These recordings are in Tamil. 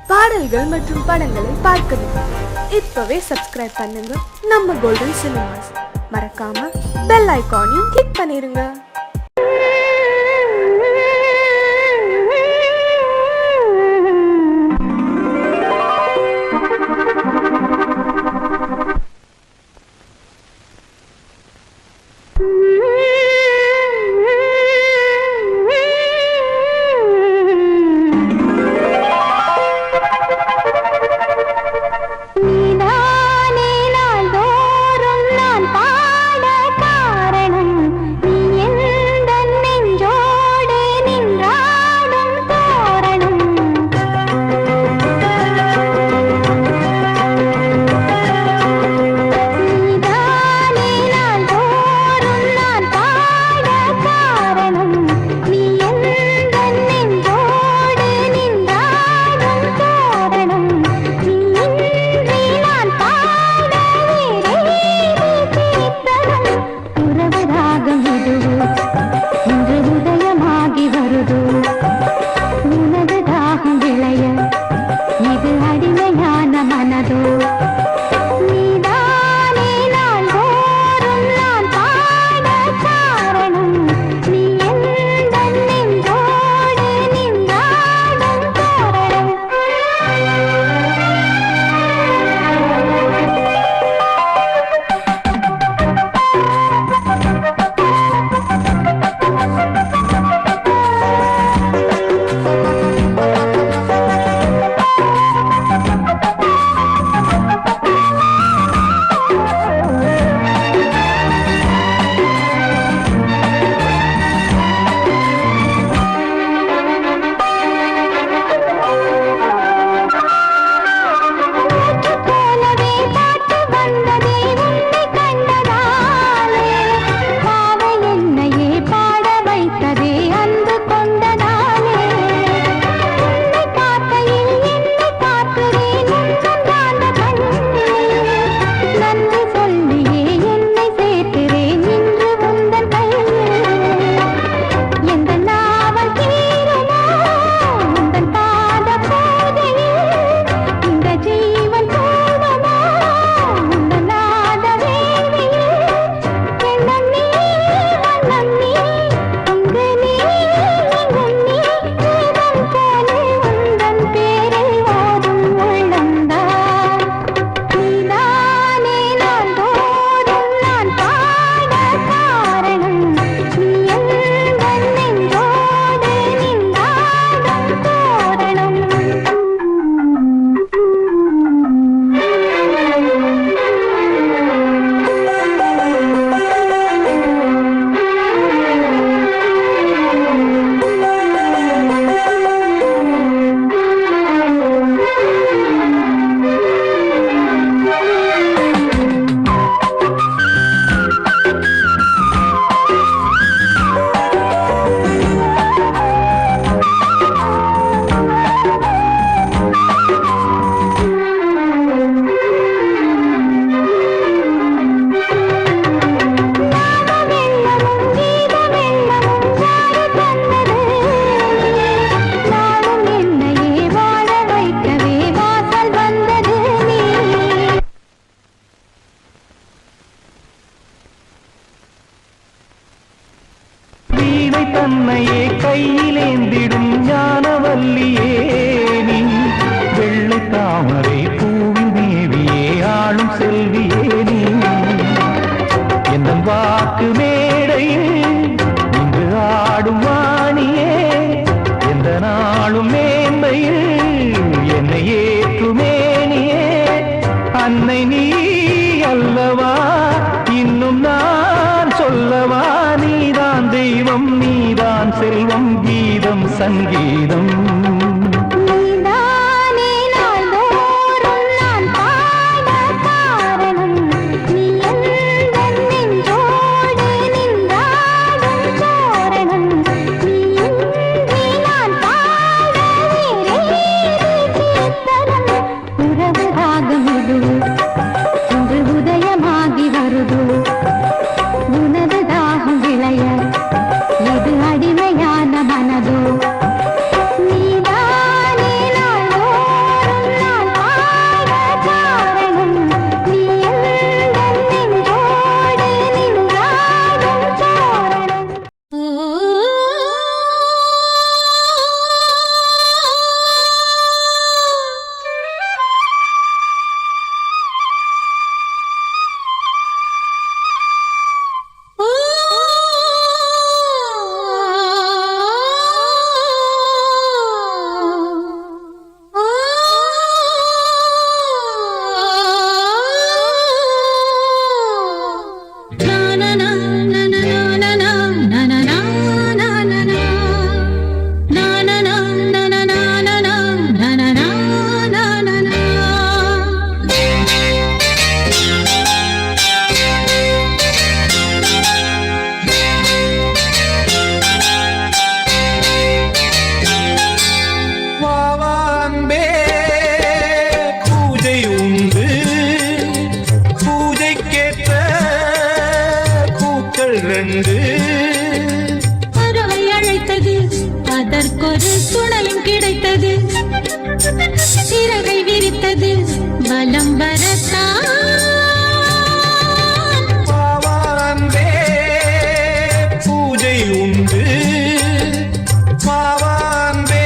பாடல்கள் மற்றும் படங்களை பார்க்கணுமா? இப்பவே சப்ஸ்கிரைப் பண்ணுங்க நம்ம கோல்டன் சினிமாஸ். மறக்காம பெல் ஐகானையும் கிளிக் பண்ணிருங்க. தன்னையே கையிலேந்திடும் ஞானவல்லியே நீ, வெள்ளை தாமரை பூவின் தேவியே, ஆளும் செல்வியே நீ, என் வாக்கு மேடையில் இங்கு ஆடும் வாணியே, எந்த நாளும் மேன்மையில் என்னை ஏற்றுமேனியே, அன்னை நீ அல்லவா இன்னும் நான் சொல்லவா, நீதான் தெய்வம் நீதான் செல்வம், கீதம் சங்கீதம் தர அழைத்தது வலம் வரத்தான். பாவான்பே பூஜை உண்டு பாவான்பே.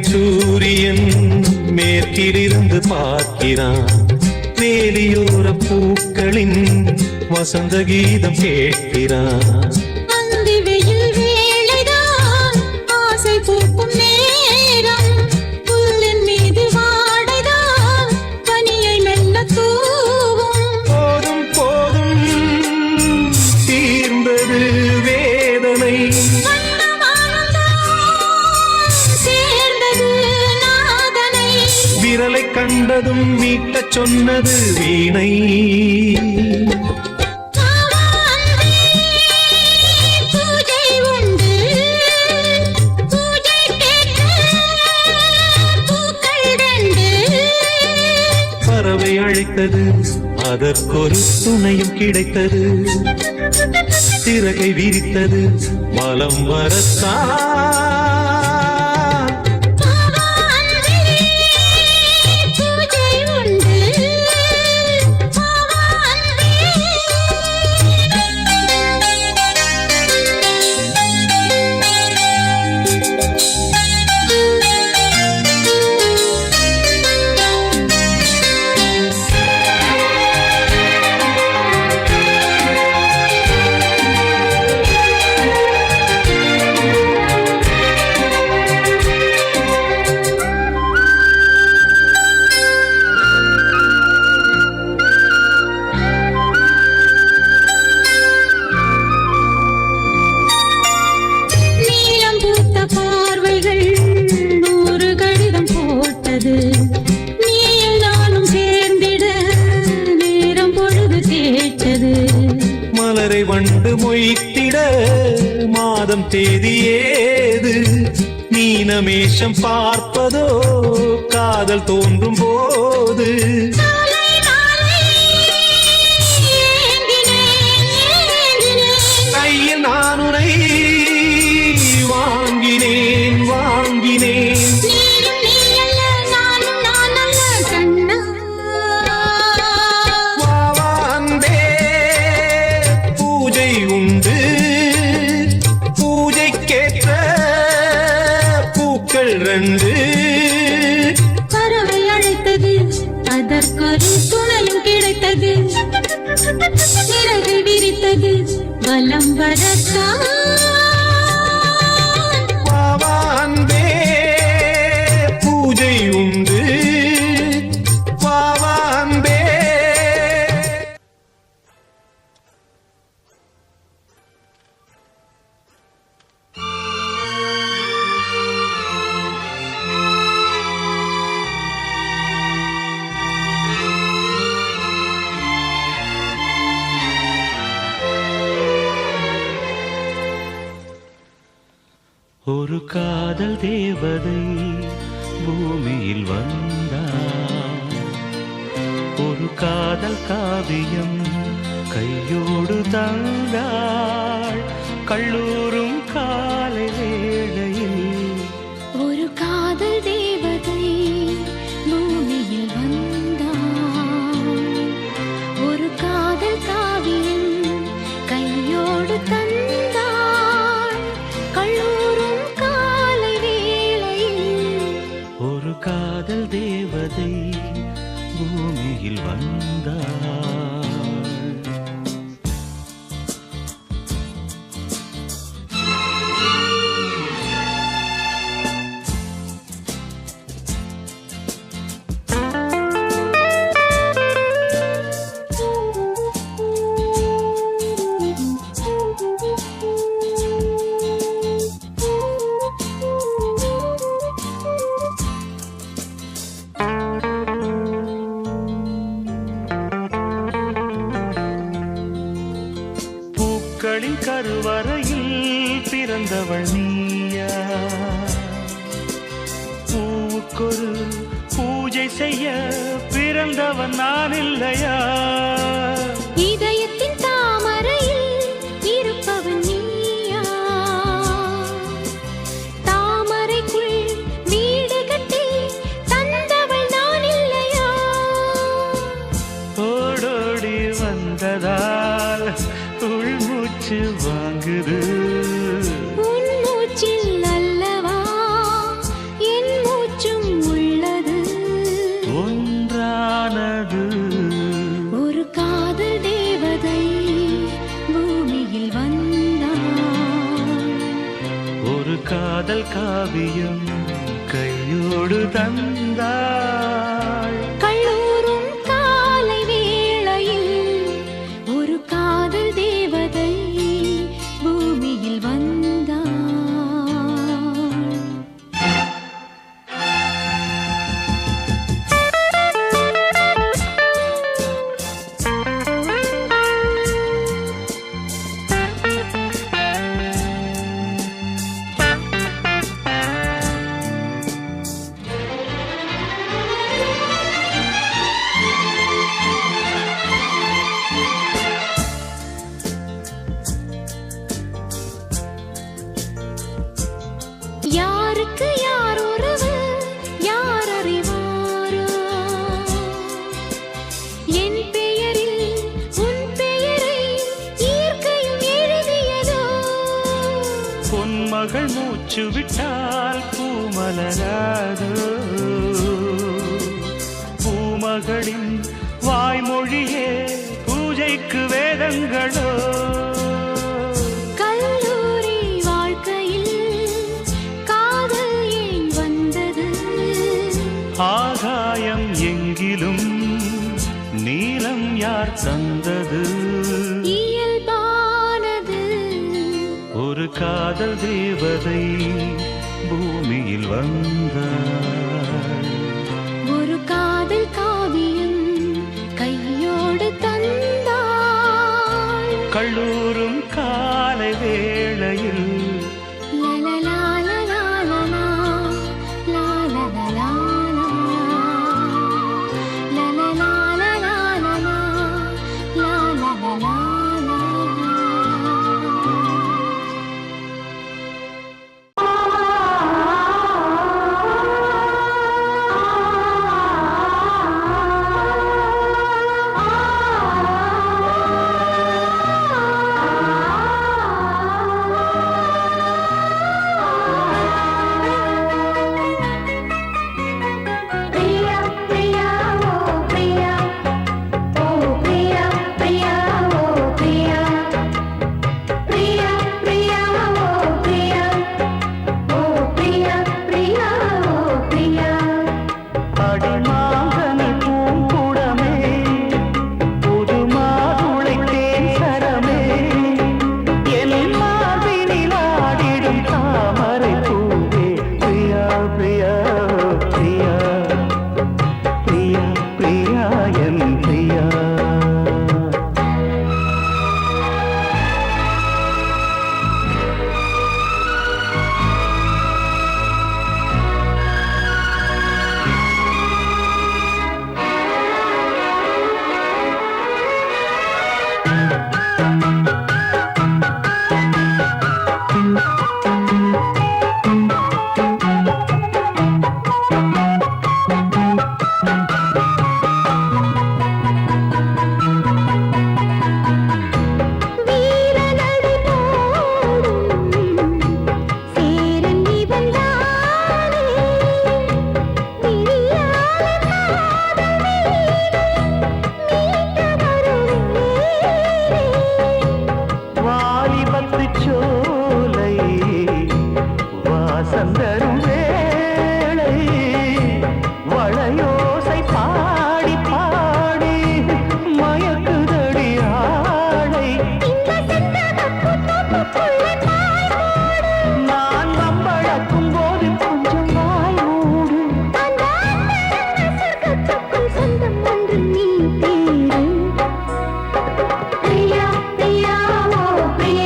சூரியன் மேற்கிலிருந்து பார்க்கிறான். வேலியோர பூக்களின் வசந்த கீதம் கேட்கிறான். அந்தி வெயில் வேளைதான் ஆசை பூக்கும் நேரம். புல்லின் மீது வாடைதான் பனியை மெல்ல தூவும். போதும் போதும் தீர்ந்தது வேதனை. விரலை கண்டதும் மீட்டச் சொன்னது வீணை. பூஜை உண்டு பூஜை கேட்க பூக்கள் ரெண்டு. பறவை அழைத்தது அதற்கொரு துணையும் கிடைத்தது. சிறகை விரித்தது வலம் வரத்தான். மலரை வண்டு மொய்த்திட மாதம் தேதி ஏது? நீனமேஷம் பார்ப்பதோ காதல் தோன்றும் போது. கையில் நானுரை வாங்கினேன் வாங்கினேன். உண்டு பூஜைக்கேற்ற பூக்கள் ரெண்டு. பறவை அழைத்தது அதற்கொரு துணையும் கிடைத்தது. சிறகு விரித்தது வலம் வரத்தான். பாவான்பே பூஜை உண்டு பாவான்பே. ஒரு காதல் தேவதை பூமியில் வந்தார். ஒரு காதல் காவியம் கையோடு தந்தாள். கல்லூரும் காலை வேளையில் ஒரு காதல் தேவதை பூமியில் வந்தாள். ஒரு காதல் காவியம் கையோடு தந்தாள். கல்லூரும் காலை வேளையில் ஒரு காதல் தேவதை பூமியில் வந்தாள். பூக்களின் கருவறையில் பிறந்தவள் நீயா? பூவுக்கொரு பூஜை செய்ய பிறந்தவன் நான் இல்லையா? இதயத்தின் தாமரையில் இருப்பவன் நீயா? தாமரைக்குள் வீடு கட்டி தந்தவள் நான் இல்லையா? ஓடோடி வந்ததால் உள்மூச்சு வாங்குது. உன் மூச்சில் அல்லவா என் மூச்சும் உள்ளது. ஒன்றானது ஒரு காதல் தேவதை பூமியில் வந்தாள். ஒரு காதல் காவியம் கையோடு தந்தாள். கல்லூரும் காலை வேளையில் ஒரு காதல் தேவதை பூமியில் வந்தாள். யாருக்கு யார் உறவு யார் அறிவாரோ? என் பெயரில் உன் பெயரை இயற்கையும் எழுதியதோ? பொன்மகள் மூச்சு விட்டால் பூமலராதோ? பூமகளின் வாய்மொழியே பூஜைக்கு வேதங்களோ? கல்லூரி வாழ்க்கையில் காதல் ஏன் வந்தது? ஆகாயம் எங்கிலும் நீலம் யார் தந்தது? இயல்பானது ஒரு காதல் தேவதை பூமியில் வந்தாள். ஒரு காதல் காவியம் கையோடு தந்தாள். கல்லூரும் காலை வேளையில் பிரியா பிரியா ஓ பிரியா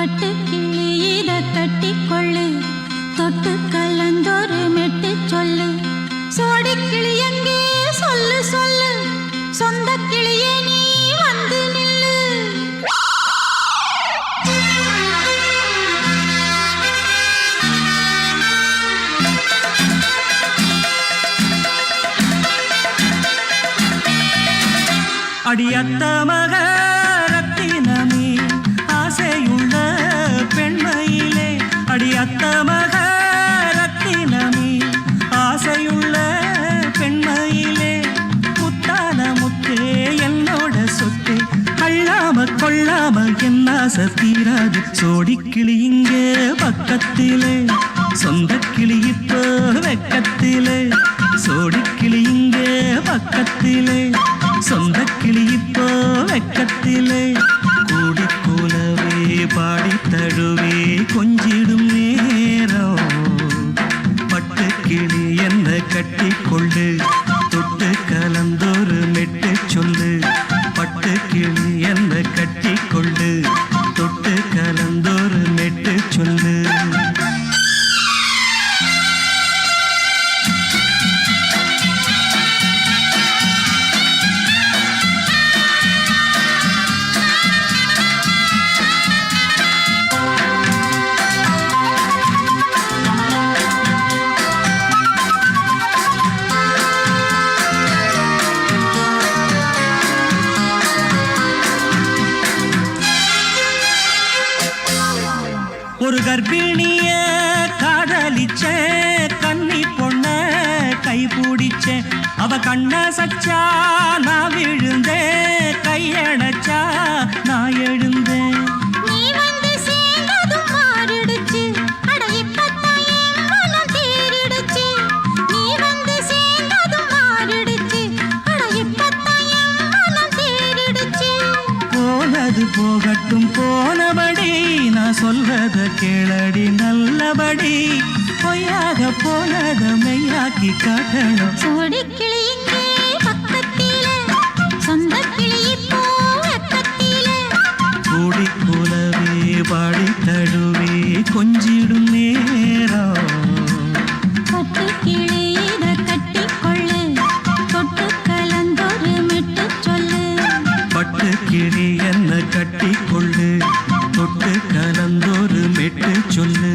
பட்டு கிளி இத கட்டிக்கொள்ளு தொட்டு கலந்தொரு மெட்டு சொல்லு சோடி கிளி எங்கே சொல்லு சொல்லு சொந்த கிளியே நீ வந்து நில்லு அடியத்த மக ரத்தினமே ஆசையுள்ள பெண்மையிலே அடியத்த மக ரத்தினமே ஆசையுள்ள பெண்மையிலே முத்தான முத்தே என்னோட சொத்தே அள்ளாம கொள்ளாம என்ன சத்தீராது சோடிக்கிளி இங்கே பக்கத்திலே சொந்த கிளி இப்போ வெக்கத்திலே சோடிக்கிளி இங்கே பக்கத்திலே சொந்த கிளி இப்போ வெக்கத்திலே கூடி கூலவே பாடி தழுவே கொஞ்சிடும் நேரம் பட்டு கிளி என்ன கட்டி கொண்டு தொட்டு கலந்தொரு மெட்டு சொல்லு பட்டு கிளி என்ன கட்டி கொண்டு தொட்டு கலந்தொரு மெட்டு சொல்லு ஒரு கர்ப்பிணிய காதலிச்ச கன்னி பொண்ண கை பிடிச்ச அவ கண்ண சச்சா நான் விழுந்தேன் கையணைச்சா நான் எழுந்தேன் நீ வந்து சேர்ந்ததும் மாறிடுச்சு அட இப்பத்தான் என் மனம் தேறிடுச்சு நீ வந்து சேர்ந்ததும் மாறிடுச்சு அட இப்பத்தான் என் மனம் தேறிடுச்சு போனது போகட்டும் போனபடி நான் சொல்றத கேளடி நல்லபடி பொய்யாக போனத மெய்யாக்கி காட்டணும் சோடி கிளி இங்கே பக்கத்திலே சொந்த கிளி இப்போ வெக்கத்திலே கூடி கூலவே பாடி தழுவே கொஞ்சிடும் நேரம் பட்டு கிளி இத கட்டிக்கொள்ளு தொட்டு கலந்தொரு மெட்டு சொல்லு பட்டு கிளி என்ன கட்டி கொள்ளு தொட்டு கலந்தொரு மெட்டு சொல்லு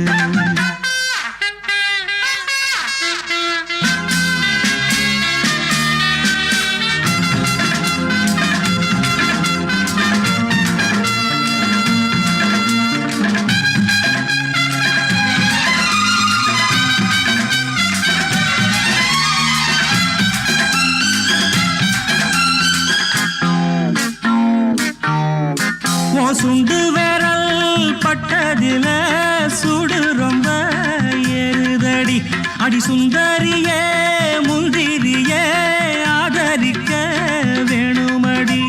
சுண்டு விரல் பட்டதில சுடு ரொம்ப ஏறுதடி அடி சுந்தரியே முந்திரியே ஆதரிக்க வேணுமடி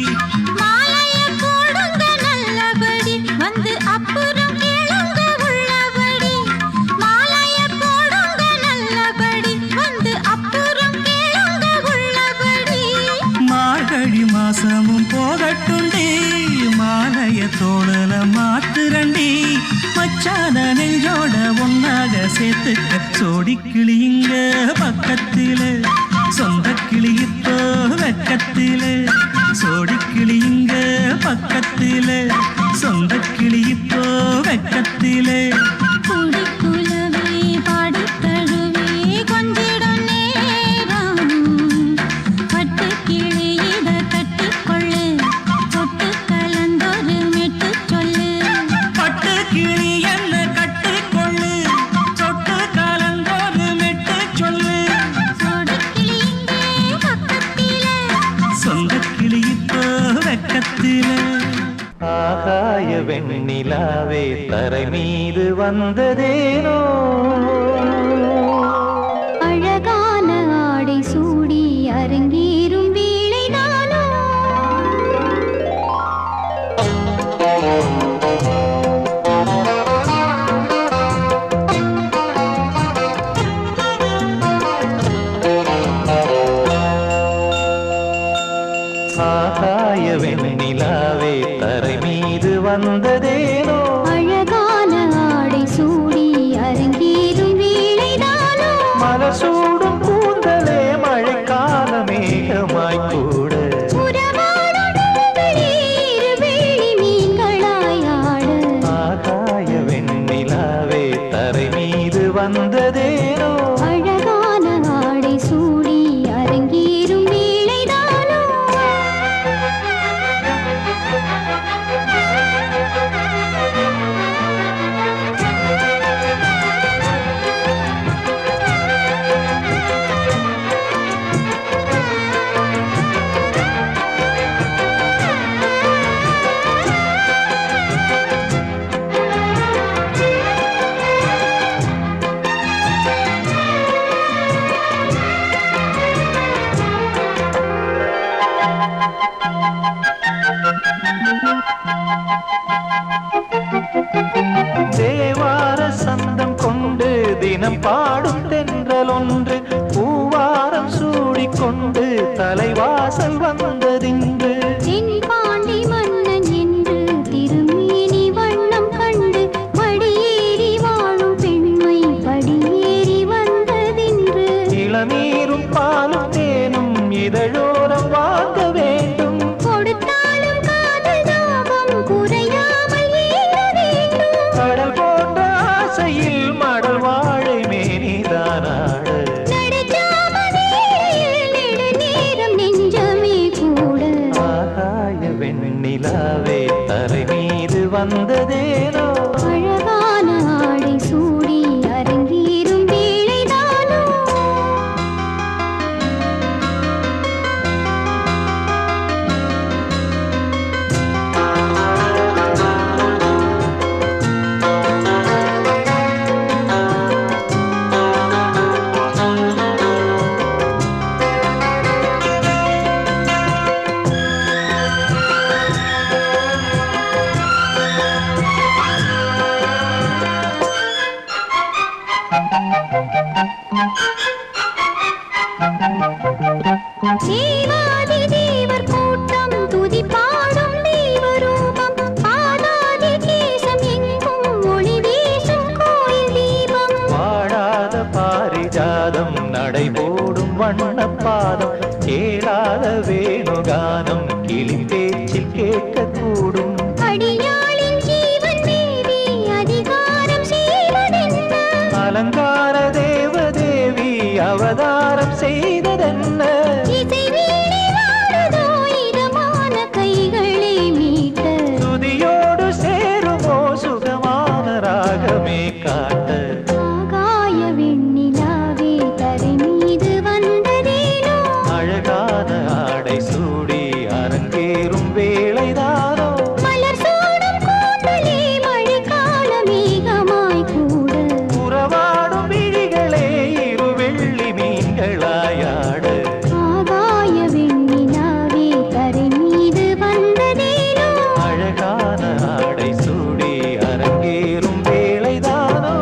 மாலைய போடுங்க நல்லபடி வந்து அப்புறம் கேளுங்க உள்ளபடி மாலைய போடுங்க நல்லபடி வந்து அப்புறம் கேளுங்க உள்ளபடி மார்கழி மாசமும் போகட்டுண்டி மாலைய தோழல மாத்துரண்டி மச்சான நெஞ்சோட ஒன்னாக சேர்த்துக்க சோடி கிளி இங்க பக்கத்திலே சொந்த கிளி இப்போ வெக்கத்திலே சோடி கிளி இங்க பக்கத்திலே சொந்த கிளி இப்போ வெக்கத்திலே கூடி குலவே பாடி தழுவே கொஞ்சிடும் நேரம் பட்டு கிளி இத கட்டிக்கொள்ளு தொட்டு கலந்தொரு மெட்டு சொல்லு பட்டு கிளி என்ன கட்டி கொள்ளு சொட்டு கலந்தொரு மெட்டு சொல்லு சோடி கிளி இங்கே பக்கத்திலே சொந்த கிளி இப்போ வெக்கத்திலே ஆகாய வெண்ணிலாவே தரை மீது வந்ததேனோ அழகான ஆடை சூடி அரங்கேறும் வேளைதானோ ஆகாய வெண்ணிலாவே தரை மீது வந்ததேனோ அழகான வந்ததேனோ அழகான ஆடை சூடி அரங்கேறும் வேளைதானோ தேவார சந்தம் கொண்டு தினம் பாடும் தென்றல் ஒன்று பூவாரம் சூடிக்கொண்டு தலைவாசல் வந்ததின்று தென்பாண்டி மன்னன் என்று திருமேனி வண்ணம் கண்டு மடியேறி வாழும் பெண்மை படியேறி வந்ததின்று இளநீரும் பாலும் தேனும் இதழோரம் வாங்க வேண்டும் கொடுத்தாலும் காதல் தாபம் குறையாமல் ஏற வேண்டும் கடல் போன்ற ஆசையில் மடல் வாழை மேனிதானாடு நடுஜாமவேளையில் நெடுநேரம் நெஞ்சமே கூட ஆகாய வெண்ணிலாவே தரை மீது வந்ததேனோ அழகான ஆடை சூடி அரங்கேறும் வேளைதானோ தேவாதி தேவர் கூட்டம் துதி பாடும் தெய்வரூபம் பாதாதி கேசம் எங்கும் ஒளி வீசும் கோயில் தீபம் வாழாத பாரிஜாதம் நடைபோடும் வண்ணப்பாதம் கேளாத வேணுகானம் கிளி பேச்சில் கேட்கக்கூடும் அடியாளின் ஜீவன் தேவி அதிகாரம் செய்வதென்ன அலங்கார தேவதேவி அவதாரம் செய்ததென்ன இசை வீணை வாழுதோ இதமான கைகளை மீட்ட துதியோடு சேருமோ சுகமான ராகமே காட்ட ஆகாய வெண்ணிலாவே தரை மீது வந்ததேனோ அழகான ஆடை சூடி அரங்கேறும் வேளைதானோ மலர் சூடும் கூந்தலே மழைக்கால மேகமாய் கூட உறவாடும் விழிகளே இரு வெள்ளி மீன்களாயாட ஆகாய வெண்ணிலாவே தரை மீது வந்ததேனோ அழகான ஆடை சூடி அரங்கேறும் வேளைதானோ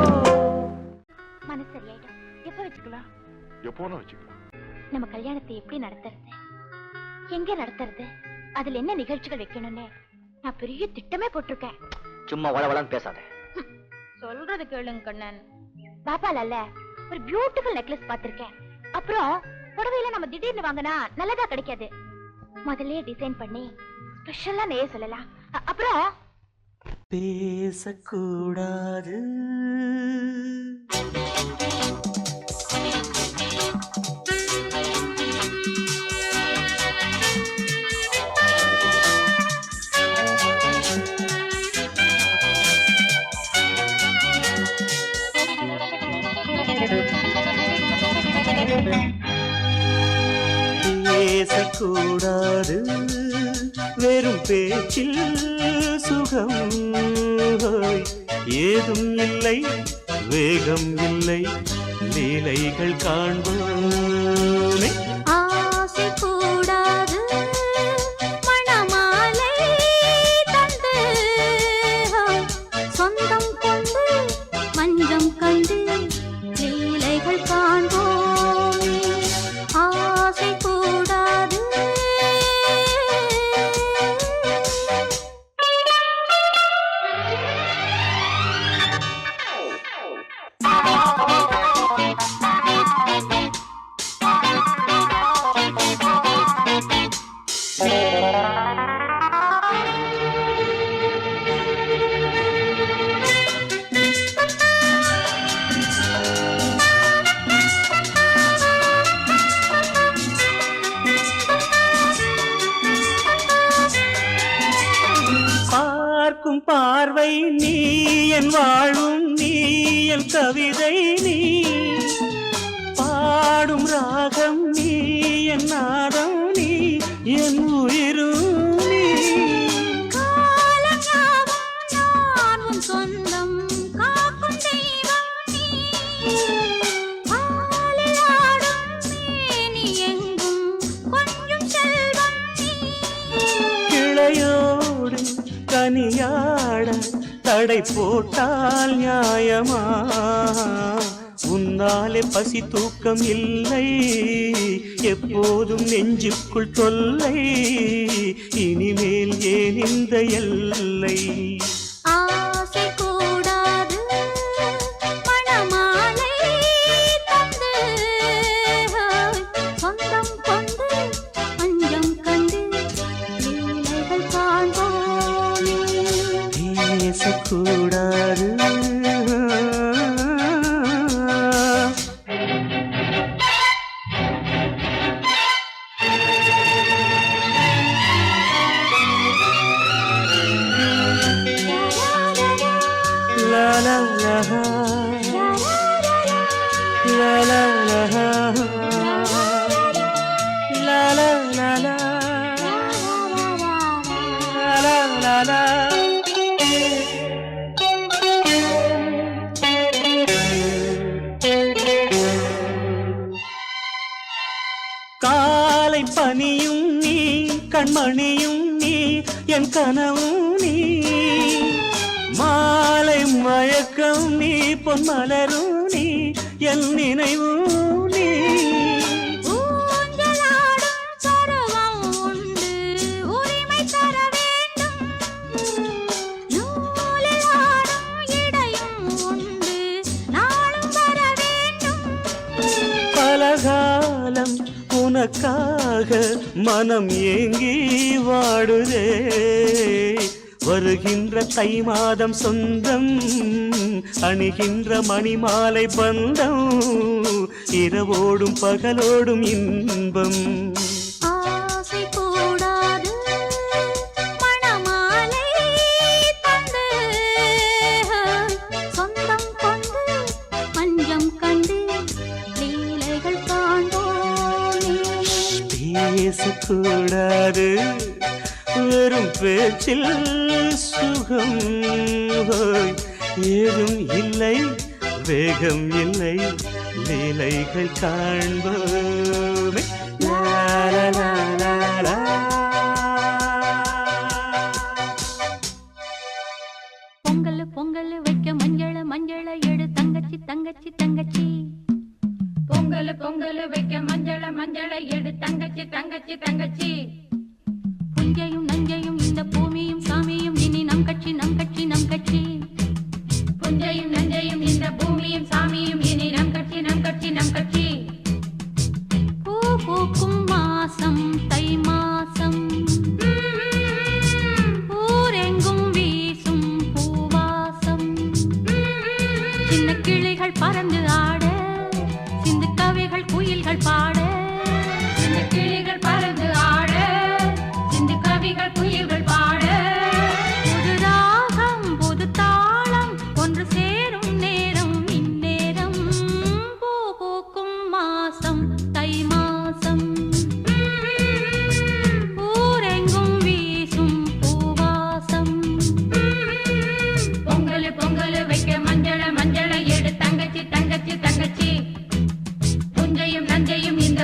மனசு சரியாயிடும் எப்ப வச்சுக்கலாம் எப்போனா வச்சுக்கலாம். நம்ம கல்யாணத்தை எப்படி நடத்துறது எங்க நடத்துறது அதுல என்ன நிகழ்ச்சிகள் வைக்கணும்னு நான் பெரிய திட்டமே போட்டிருக்கேன் சும்மா வளவளன்னு பேசாத. சொல்றது கேளுங்க கண்ணன் பாப்பால அல்ல ஒரு பியூட்டிஃபுல் நெக்லஸ் பாத்திருக்கேன் அப்புறம் புடவையில நம்ம திடீர்னு வாங்கினா நல்லதா கிடைக்காது முதல்லயே டிசைன் பண்ணி ஸ்பெஷலா நெய்ய சொல்லலாம் அப்புறம் பேசக்கூடாது பேசக்கூடாது வெறும் பேச்சில் சுகம் ஏதும் இல்லை வேகம் இல்லை லீலைகள் காண்போமே ஆசை கூடாது மணமாலை தந்து சொந்தம் கொண்டு மஞ்சம் கண்டு லீலைகள் காண்போமே ஆசை கூடாது வாழும் நீ என் கவிதை நீ பாடும் ராகம் நீ என் நாதம் நீ என் உயிரும் நீ சொந்தம் காக்கும் தெய்வம் நீ நீ எங்கும் கொஞ்சம் செல்வம் நீ கிளையோடு கனியாட தடை போட்டால் நியாயமா உன்னாலே பசி தூக்கம் இல்லை எப்போதும் நெஞ்சுக்குள் தொல்லை இனிமேல் ஏன் இந்த எல்லை ஆசை கூடாது மணமாலை தந்து சொந்தம் கொண்டு அஞ்சம் கண்டு லீலைகள் காண்போமே பேசக்கூடாது La la la la la la la la la la la la காலை பனியும் நீ கண்மணியும் நீ என் கனவும் நீ மாலை மயக்கம் நீ பொன்மலரும் நீ என் நினைவும் நீ ஊஞ்சலாடும் சருவம் உண்டு உரிமை தர வேண்டும் நூலில் ஆடும் இடையும் உண்டு நாளும் வர வேண்டும் பலகாலம் உனக்காக மனம் ஏங்கி வாடுதே வருகின்ற தை மாதம் சொந்தம் அணிகின்ற மணிமாலை பந்தம் இரவோடும் பகலோடும் இன்பம் ஆசை கூடாது மணமாலை தந்து சொந்தம் கொண்டு மஞ்சம் கண்டு லீலைகள் காண்போமே பேசக்கூடாது வெறும் பேச்சில் சுகம் ஏதும் இல்லை வேகம் இல்லை லீலைகள் காண்போமே லா லா லா லா லா. பொங்கல் பொங்கல் வைக்க மஞ்சள மஞ்சள எடு தங்கச்சி தங்கச்சி தங்கச்சி பொங்கல் பொங்கல் வைக்க மஞ்சள மஞ்சள எடு தங்கச்சி தங்கச்சி தங்கச்சி புஞ்சையும் நஞ்சையும் இந்த பூமியும் சாமியும் இனி நம் கட்சி நம் கட்சி நம் கட்சி புஞ்சையும் நஞ்சையும் இந்த பூமியும் சாமியும் இனி நம் கட்சி நம் கட்சி நம் கட்சி பூ பூக்கும் மாசம் தை மாசம் ஊரெங்கும் வீசும் பூவாசம் சின்ன கிளிகள் பறந்து ஆட சிந்து கவிகள் குயில்கள் பாட இந்த கிளிகள் பறந்து ஆட சிந்து கவிகள் குயில்கள் பாட புது ராகம் புது தாளம் ஒன்று சேரும் நேரம் இந்நேரம் பூ பூக்கும் மாசம் தை மாசம் ஊரெங்கும் வீசும் பூவாசம் பொங்கல் பொங்கல் வைக்க மஞ்சள மஞ்சள எடு தங்கச்சி தங்கச்சி தங்கச்சி புஞ்சையும் நஞ்சையும் இந்த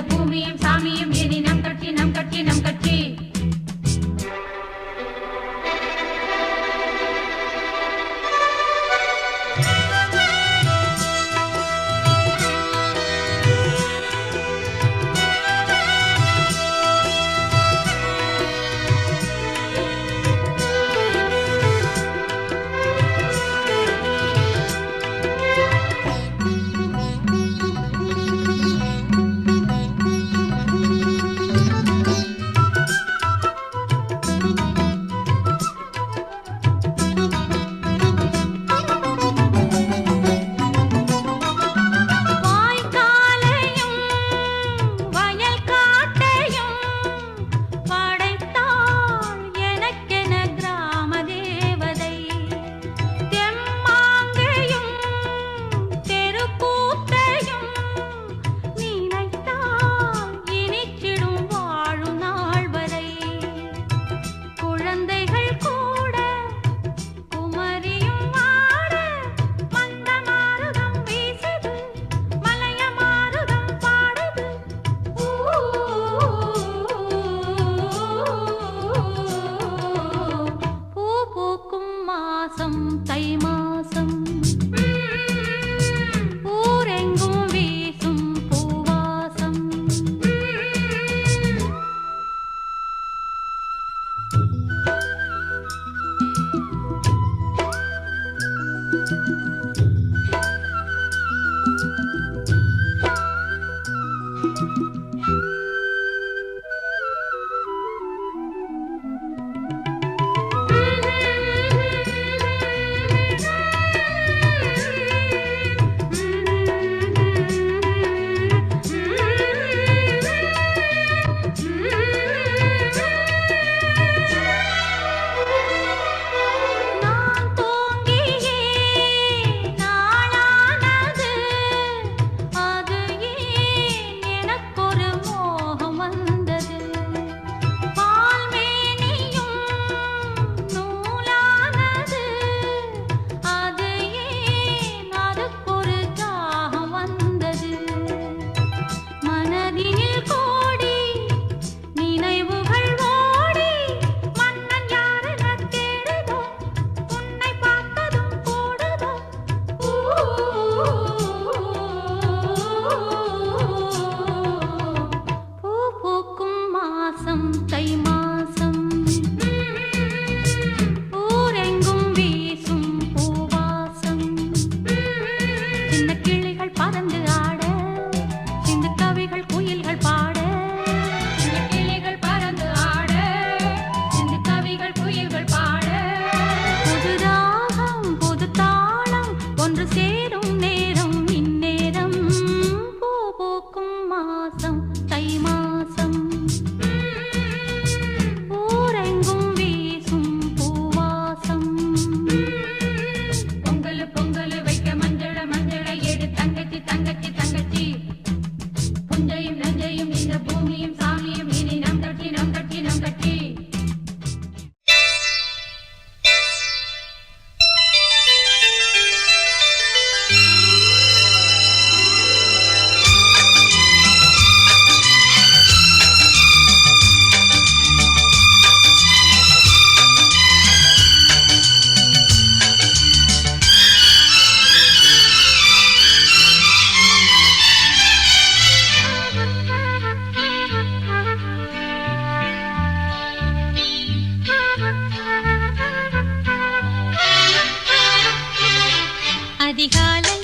அதிகாலை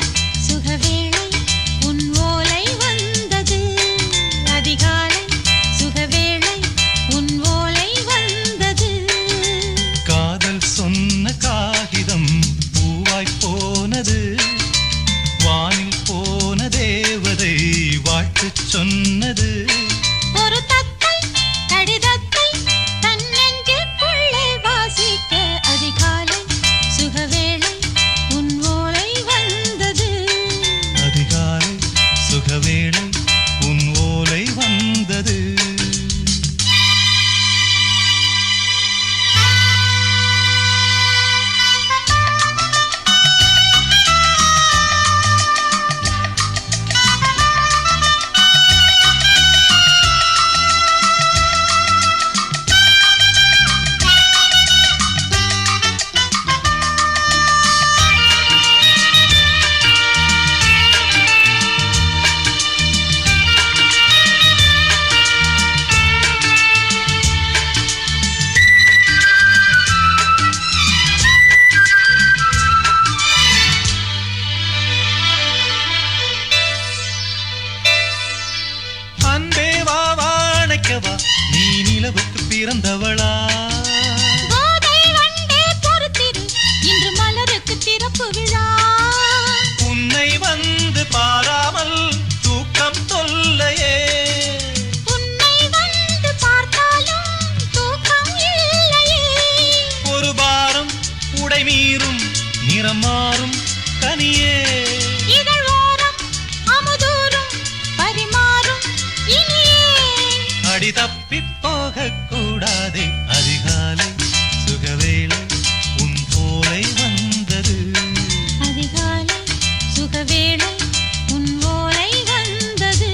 சுகவேளை உன் ஓலை வந்தது. அதிகாலை சுகவேளை உன் ஓலை வந்தது. காதல் சொன்ன காகிதம் பூவாய் போனது. வானில் போன தேவதை வாழ்த்துச் சொன்னது. ஒரு தத்தை கடிதத்தை தன் நெஞ்சுக்குள்ளே வாசிக்க அதிகாலை சுகவேளை உன் ஓலை வந்தது. அதிகாலை சுகவேளை உன் ஓலை வந்தது. அன்பே வா வாழைக்கவா, நீ நிலவுக்கு பிறந்தவளா? கோதை வண்டே பொறுத்திரு, இன்று மலருக்கு திறப்பு விழா. உன்னை வந்து பாராமல் தூக்கம் தொல்லையே. உன்னை வந்து பார்த்தாலும் தூக்கம் இல்லையே. ஒரு பாரம் உடை மீறும் நிறம் மாறும் கனியே. இதழ் ஓரம் அமுதூரும் பரிமாறும் இனியே. அடி தப்பி போகக் கூடாதே. அதிகாலை சுகவேளை உன் போலை வந்தது. அதிகாலை சுகவேளை உன் ஓலை வந்தது.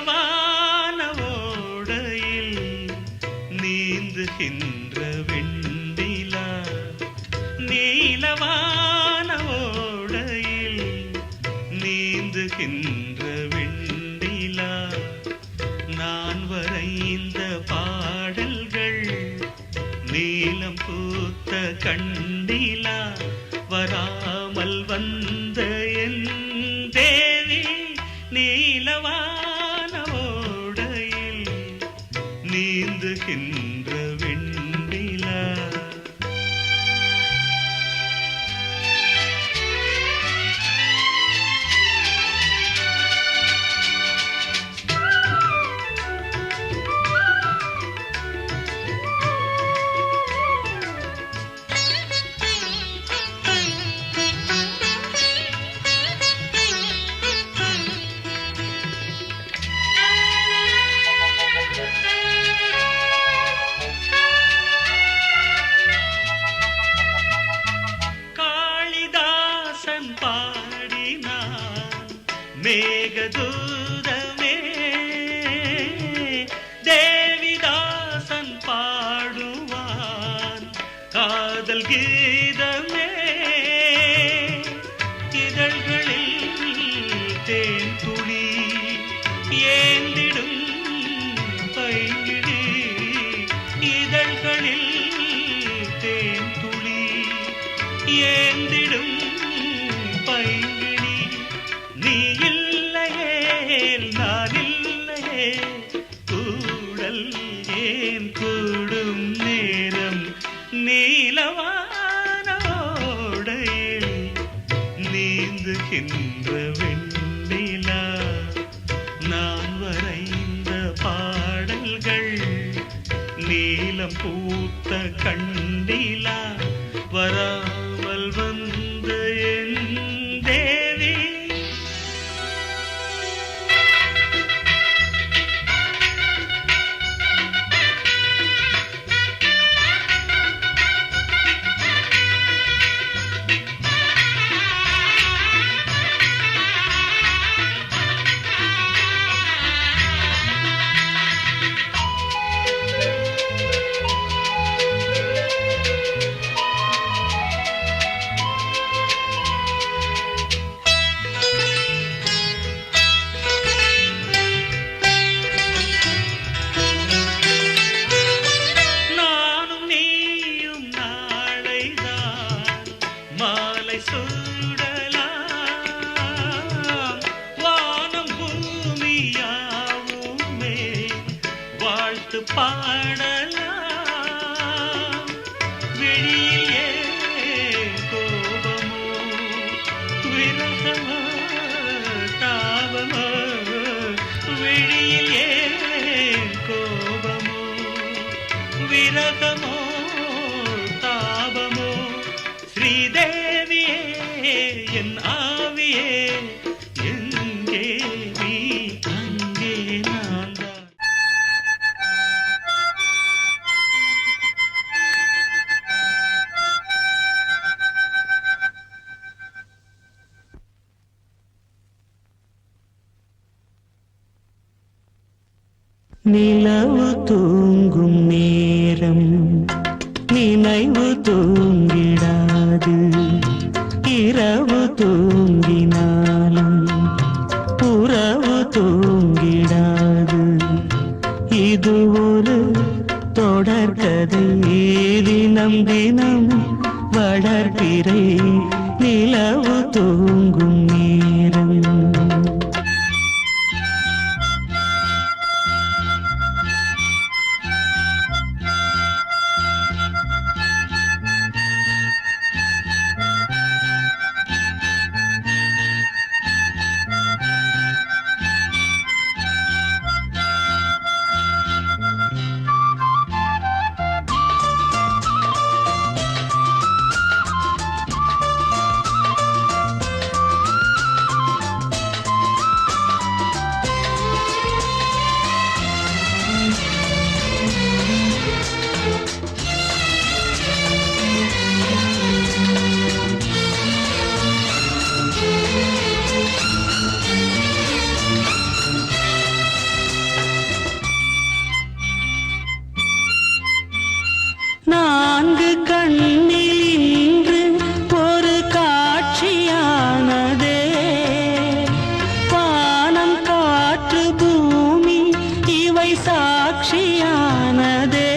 நீலவான ஓடையில் நீந்துகின்ற வெண்ணிலா நீலவான ஓடையில் நீந்துகின்ற வெண்ணிலா நான் வரைந்த பாடல்கள் நீலம் பூத்த கண்ணிலா வராமல் வந்த என் தேவி நீலவான ஓடையில் நீந்துகின்ற வெண்ணிலா காளிதாசன் பாடினான் மேகதூதமே தேவிதாசன் பாடுவான் காதல் கீதமே இதழ்களில் தேன் துளி ஏந்திடும் பைங்கிழி இதழ்களில் தேன் துளி ஏந்திடும் பைங்கிழி நீ இல்லையே நான் இல்லையே கூடல் ஏன் கூடும் நேரம் நீலவான ஓடையில் நீந்துகின்ற வெண்ணிலா நான் வரைந்த பாடல்கள் நீலம் பூத்த கண்ணிலா வராமல் வந்த என் தேவி நானும் நீயும் நாளைதான் மாலை சூடலாம் வானம் பூமியாவுமே வாழ்த்து பாடலாம் விழியில் ஏன் கோபமோ விரகமோ தாபமோ விழியில் ஏன் கோபமோ விரகமோ தாபமோ ஸ்ரீதேவியே என் ஆவியே எங்கே நீ அங்கே நான் தான் நிலவு தூங்கும் நேரம் நினைவு தூங்கிடாது இரவு தூங்கினாலும் உறவு தூங்கிடாது இது ஒரு தொடர்கதை தினம் தினம் வளர்பிறை நிலவு தூங்கும் நேரம் சாட்சியானதே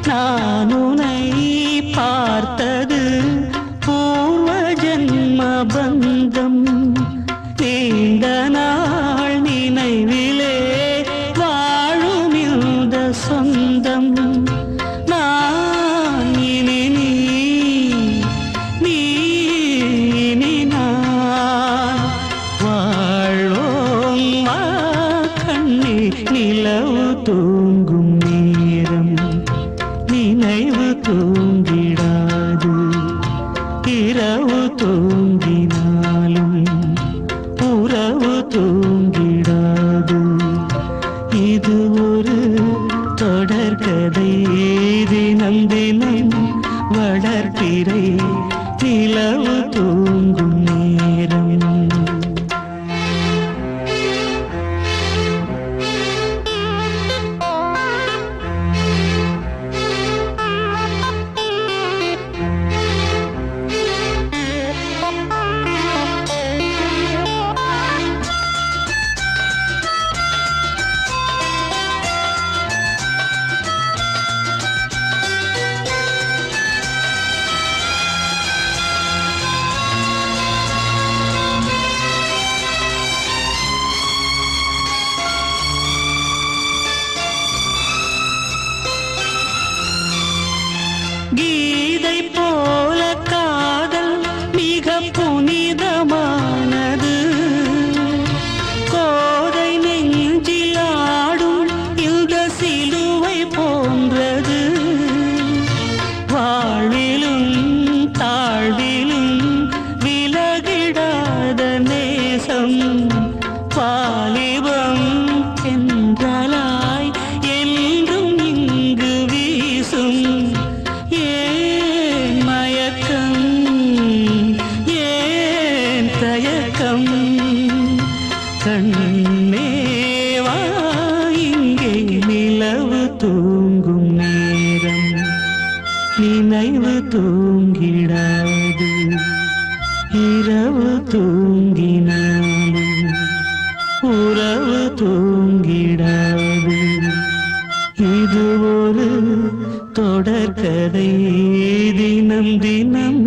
நான் உன்னை பார்த்தது பூர்வ ஜன்ம பந்தம் நீண்ட நாள் நினைவிலே வாழும் இந்த சொந்தம் நான் இனி நீ இனி நான் வாழ்வோம் வா கண்ணே நிலவு தூங்கும் நேரம் நினைவு தூங்கிடாது இரவு தூங்கினாலும் உறவு தூங்கிடாது இது ஒரு தொடர்கதை தினம் தினம் வளர்ப்பிறை நிலவு தூங்கும் நேரம் கீதை போல காதல் மிக புனிதமானது கோதை நெஞ்சில் ஆடும் இந்த சிலுவை போன்றது வாழ்விலும் தாழ்விலும் விலகிடாத நேசம் வாலிபம் என்றலாய் என்றும் இங்கு வீசும் ஏன் மயக்கம் ஏன் தயக்கம் கண்ணேவா இங்கே நிலவு தூங்கும் நேரம் நினைவு தூங்கிடாது இரவு தூங்கினாலும் உறவு தூங்கிடாது இது ஒரு தொடர்கதை தினம் தினம்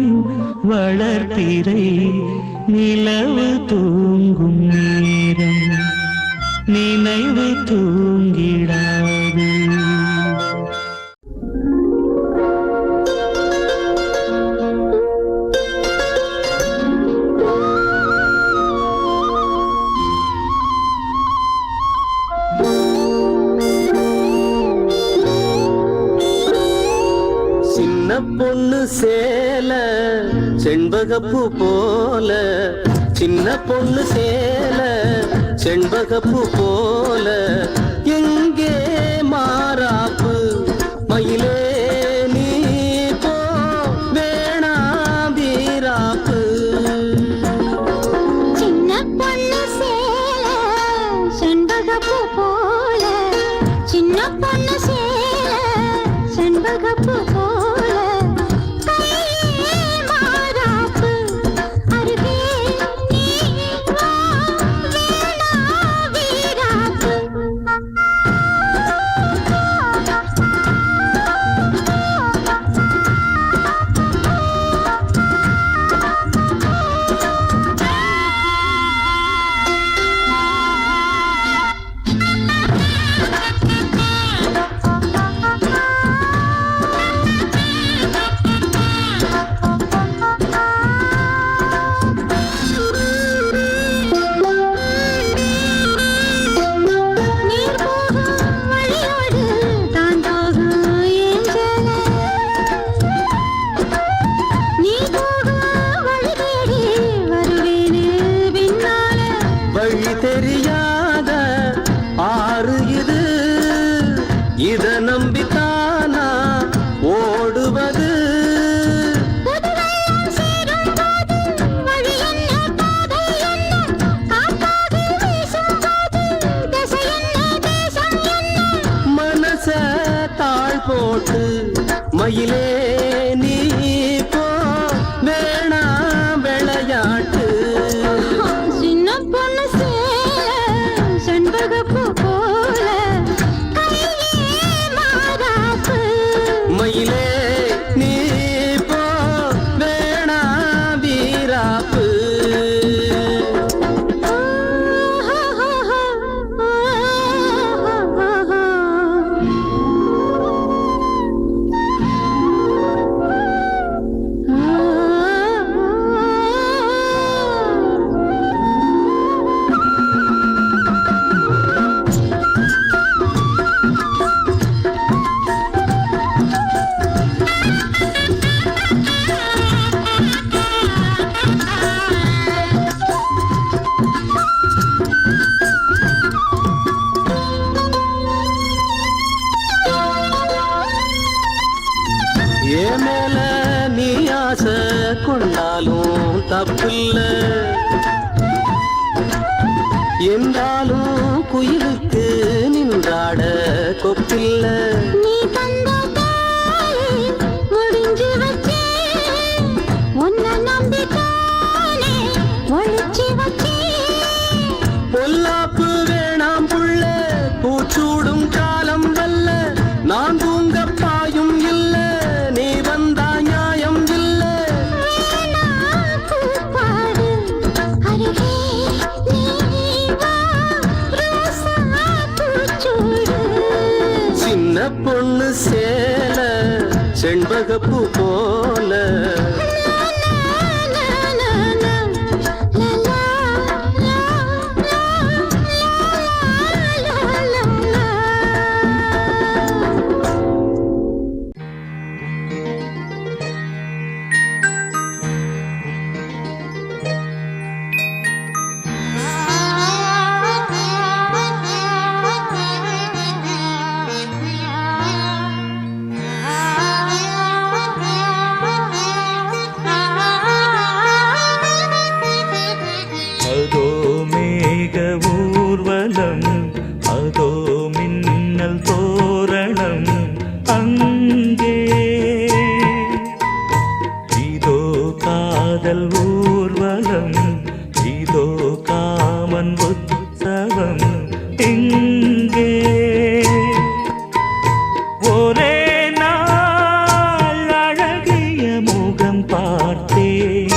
வளர்ப்பிறை நிலவு தூங்கும் நேரம் நினைவு தூங்கிடாது சின்ன பொண்ணு சேல செண்பகப்பூ போல சின்ன பொண்ணு சேல செண்பகப்பூ போல எங்கே மாறாப்பு மயிலே நீ போ வேணா வீராப்பு சின்ன பொண்ணு சேல செண்பகப்பூ போல சின்ன பொண்ணு சேல செண்பகப்பூ போல கையே மாறாப்பு அருகே நீ வா வேணா வீராப்பு நீர் போகும் வழியோடு தான் போகும் ஏஞ்சல நீ போகும் வழி தேடி வருவேனே பின்னால வழி தெரியாத ஆறு இது இத நம்பித்தானா ஓடுவது புதுவெள்ளம் சேரும் போது வழி என்ன பாதை என்ன காற்றாகி வீசும் போது திசை என்ன தேசம் என்ன மனச தாழ் போட்டு மயிலே நீ போ வேணா விளையாட்டு சின்ன பொண்ணு சேல செண்பகப்பூ போல தப்பில்ல என்றாலும் குயிலுக்கு நின்றாட கொப்பில்ல நீ தந்த தாயே முடிஞ்சு வச்சே உன்னை நம்பித்தானே ஒழிச்சு வச்சே பொல்லாப்பு வேணாம் புள்ள பூச்சூடும் காலம் வல்ல நான் தூங்க பாயும் இல்ல நீ வந்தா நியாயம் இல்ல வேணா பூப்பாடு அருகே நீ வா ரோசா பூச்சூடு சின்ன பொண்ணு சேல செண்பகப்பூ போல அதோ மேக ஊர்வலம் அதோ மின்னல் தோரணம் அங்கே இதோ காதல் ஊர்வலம் இதோ காமன் உற்சவம் இங்கே ஒரே நாள் அழகிய முகம் பார்த்தேன்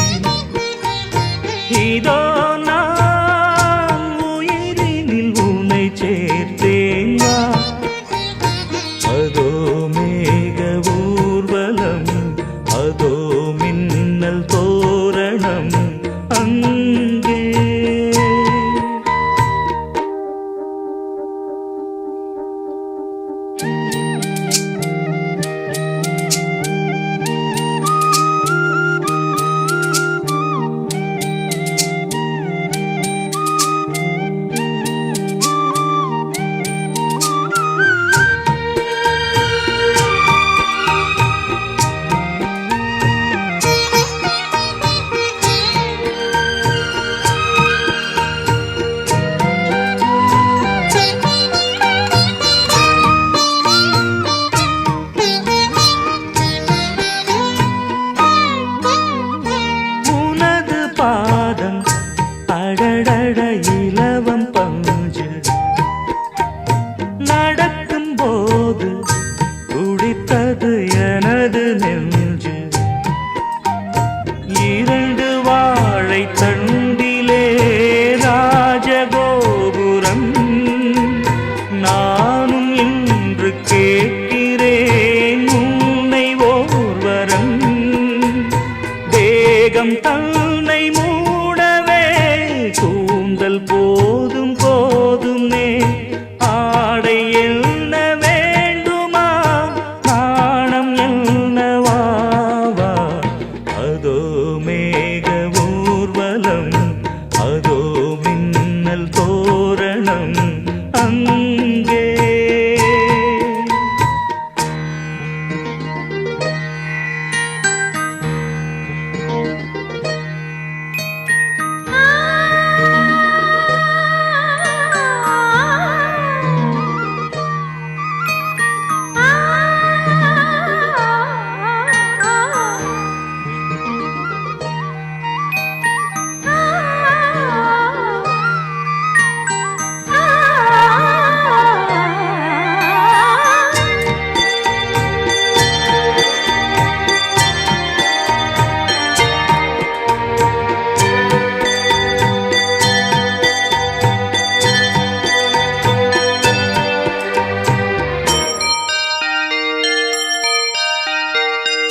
இதோ நான் உயிரினில் உன்னை சேர்த்தேன் வா. அதோ மேக ஊர்வலம் அதோ மின்னல் தோரணம் அங்கே உனது பாதம் அடடட இலவம் பஞ்சு நடக்கும் போது குடித்தது எனது நெஞ்சு இரண்டு வாழை தண்டிலே ராஜகோபுரம் நானும் இன்று கேட்கிறேன் உன்னை ஓர்வரம் தேகம் தன்னை மூடவே கூந்தல் போதும் போதுமே ஆடை என்ன வேண்டுமா நாணம் என்னவாவா அதோ மேக ஊர்வலம் அதோ மின்னல் தோரணம் அங்கே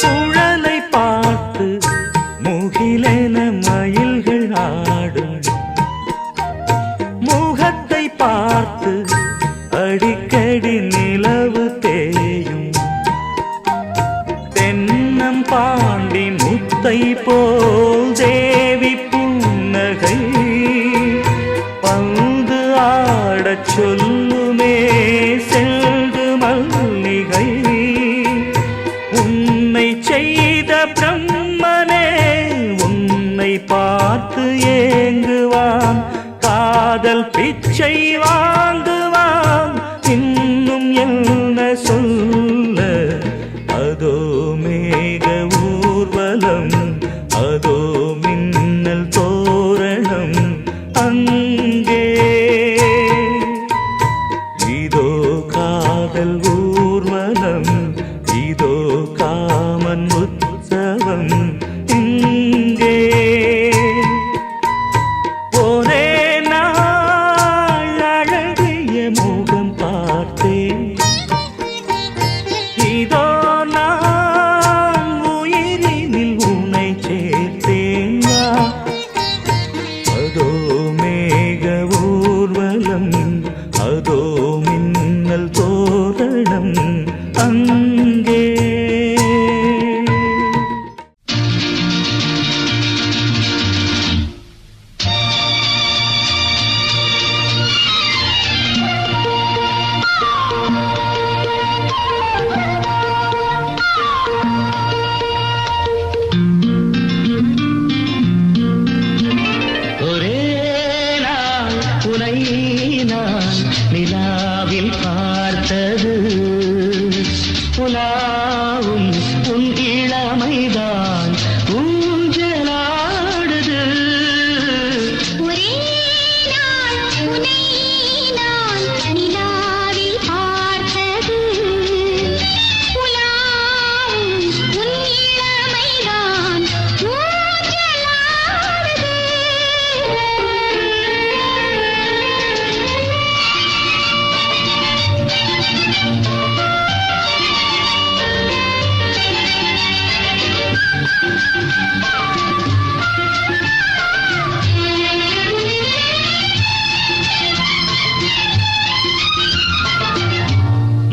சுழலை பார்த்து முகிலென மயில்கள் ஆடும் முகத்தை பார்த்து அடிக்கடி நிலவு தேயும் தென்னம் பாண்டி முத்தை போல் தேவி புன்னகை பந்து ஆடச் சொல்லுமே செல்து மல்லிகை உன்னை செய்த பிரம்மனே உன்னை பா காதல் ஊர்வலம் இதோ காமன் உற்சவம் இங்கே ஒரே நாள் அழகிய முகம் பார்த்தேன் இதோ நான் உயிரினில் உன்னை சேர்த்தேன் அதோ மேக ஊர்வலம் அதோ மின்னல் தோரணம் அங்கே நிலாவில் பார்த்தது புலாவும் உன் இளமைதான் ஊஞ்சலாடுது ஒரே நாள் உன்னை நான் நிலாவில் பார்த்தது புலாவும் உன் இளமைதான் ஊஞ்சலாடுது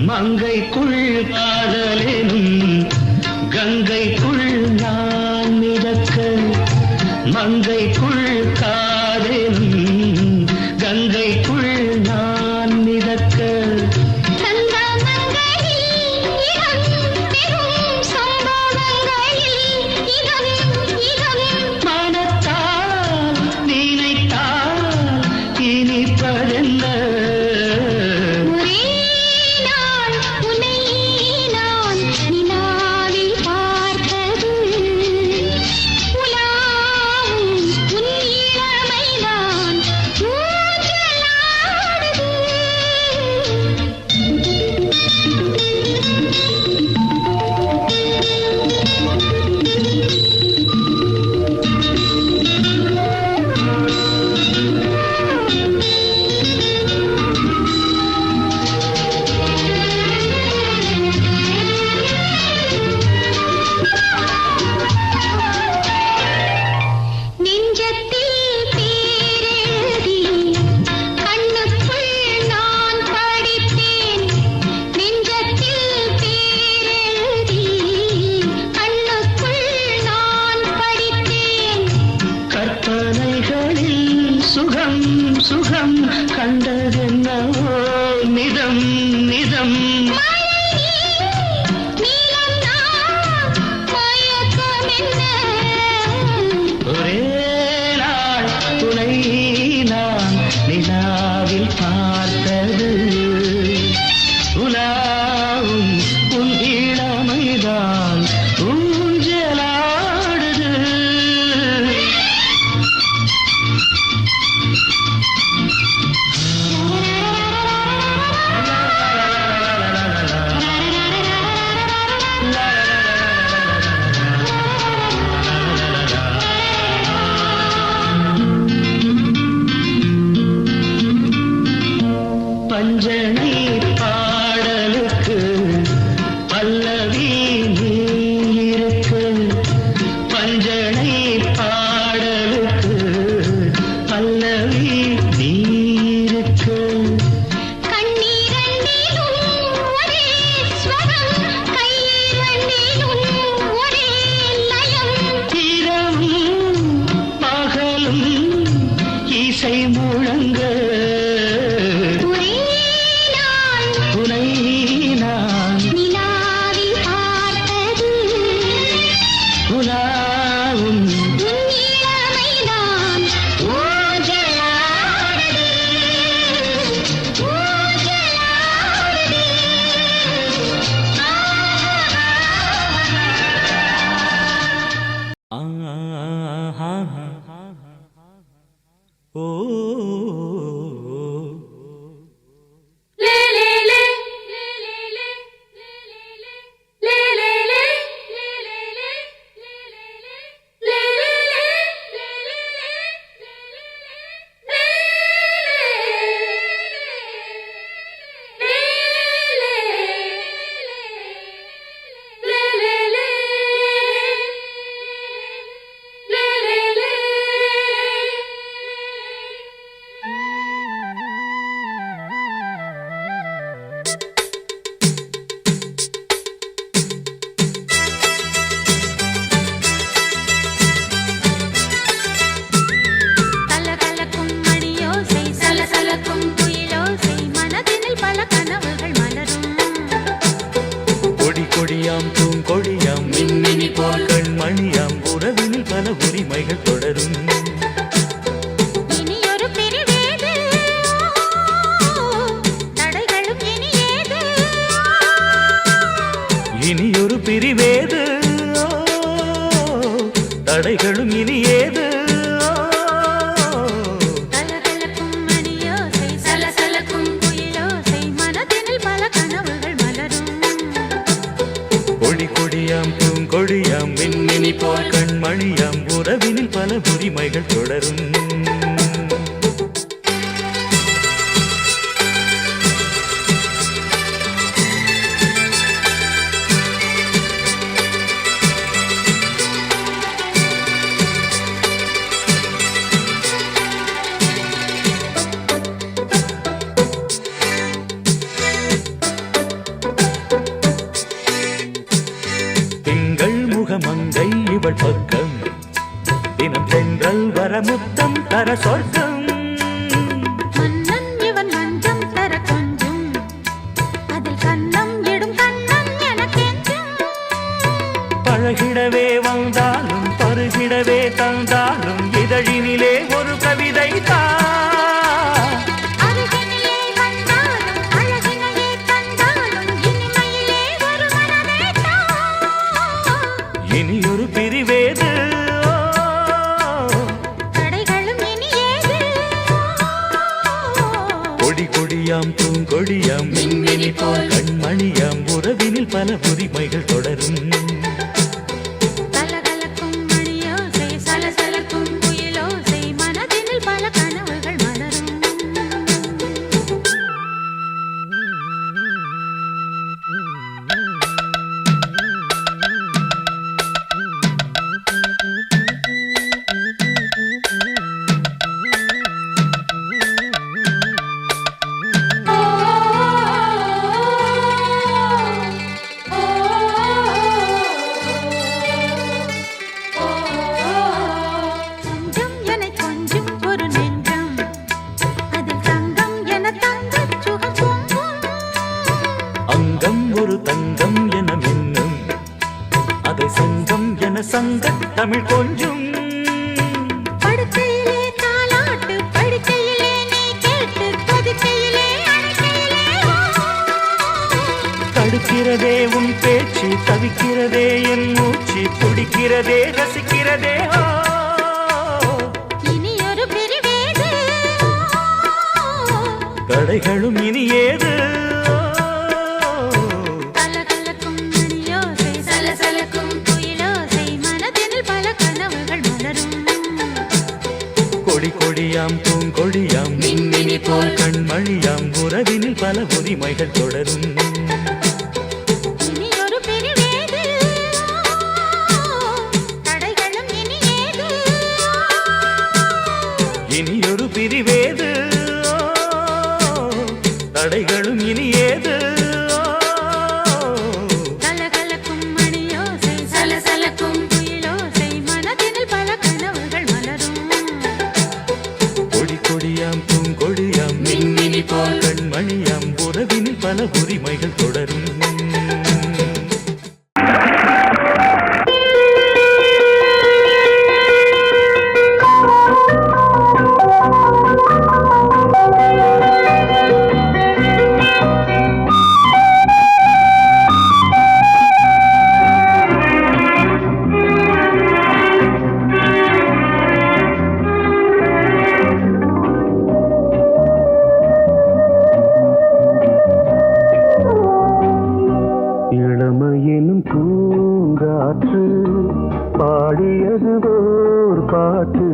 மங்கைக்குள் காதலெனும் கங்கைக்குள் நான் மிதக்க மங்கைக்குள் காதலெனும் கங்கைக்குள் நான் மிதக்க மனத்தால் நினைத்தால் இனிப்பதென்ன சுகம் சுகம் கண்டதென்னவோ நிதம் நிதம் ஒரே நாள் துணை நான் நிலாவில் பார்த்தது உலாவும் உன் இளமைதான் ஊஞ்சலாடுது பஞ்சனை பாடலுக்கு பல்லவி நீ இருக்கு பஞ்சனை பாடலுக்கு பல்லவி நீ இருக்கு இரவும் பகலும் இசை முழங்க கொடியாம் பூங்கொடியாம் மின்மினி போல் கண்மணியாம் உறவினில் பல உரிமைகள் தொடரும். இனியொரு பிரிவேது தடைகளும் இனியேது. இனியொரு பிரிவேது தடைகளும் இனியேது. கலகலக்கும் மணியோசை சலசலக்கும் குயிலோசை மனதினில் பல கனவுகள் மலரும். கொடி கொடியாம் பூங்கொடியாம் மின்மினி போல் கண்மணியாம் உறவினில் பல உரிமைகள் தொடரும். திங்கள் முகமங்கை இவள் பக்கம் தினம் தென்றல் வர முத்தம் தர சொர்க்கம். மன்னன் இவன் மஞ்சம் தர கொஞ்சும் அதில் கண்ணம் இடும் கண்ணம் எனக்கென்றும். பழகிடவே வந்தாலும் பருகிடவே தந்தாலும் இதழினிலே ஒரு கவிதை தான். அருகினிலே வந்தாலும் அழகினையே தந்தாலும் இனிமையிலே ஒரு மனமேதான். இனியொரு பிரிவேது தடைகளும் இனியேது. கொடி கொடியாம் பூங்கொடியாம் மின்மினி போல் கண்மணியாம் உறவினில் பல உரிமைகள் தொடரும். கலகலக்கும் மணியோசை சலசலக்கும் குயிலோசை மனதினில் பல கனவுகள் மலரும். கொஞ்சம் என கொஞ்சம் ஒரு நெஞ்சம் அதில் தங்கம் என தங்கச் சுகம் பொங்கும். அங்கம் ஒரு தங்கம் என மின்னும் அதை சங்கம் என சங்க தமிழ் கொஞ்சும். படுக்கையிலே தாலாட்டு படுக்கையிலே நீ கேட்டு கொதிக்கையிலே அணைக்கையிலே தடுக்கிறதே உன் பேச்சு தவிக்கிறதே என் மூச்சு துடிக்கிறதே ரசிக்கிறதே. இனியொரு பிரிவேது தடைகளும் இனியேது. கலகலக்கும் மணியோசை சலசலக்கும் குயிலோசை மனதினில் பல கனவுகள் மலரும். கொடி கொடியாம் பூங்கொடியாம் மின்மினி போல் கண்மணியாம் உறவினில் பல உரிமைகள் தொடரும். இனியொரு பிரிவேது தடைகளும் இனியேது. இனியொரு பிரிவேது தடைகளும் இனியேது. கலகலக்கும் மணியோசை சலசலக்கும் குயிலோசை மனதினில் பல கனவுகள் மலரும். கொடி கொடியாம் பூங்கொடியாம் மின்மினி போல் கண்மணியாம் உறவினில் பல உரிமைகள் தொடரும். இளமையினும் பூங்காற்று பாடியது ஓர் பாட்டு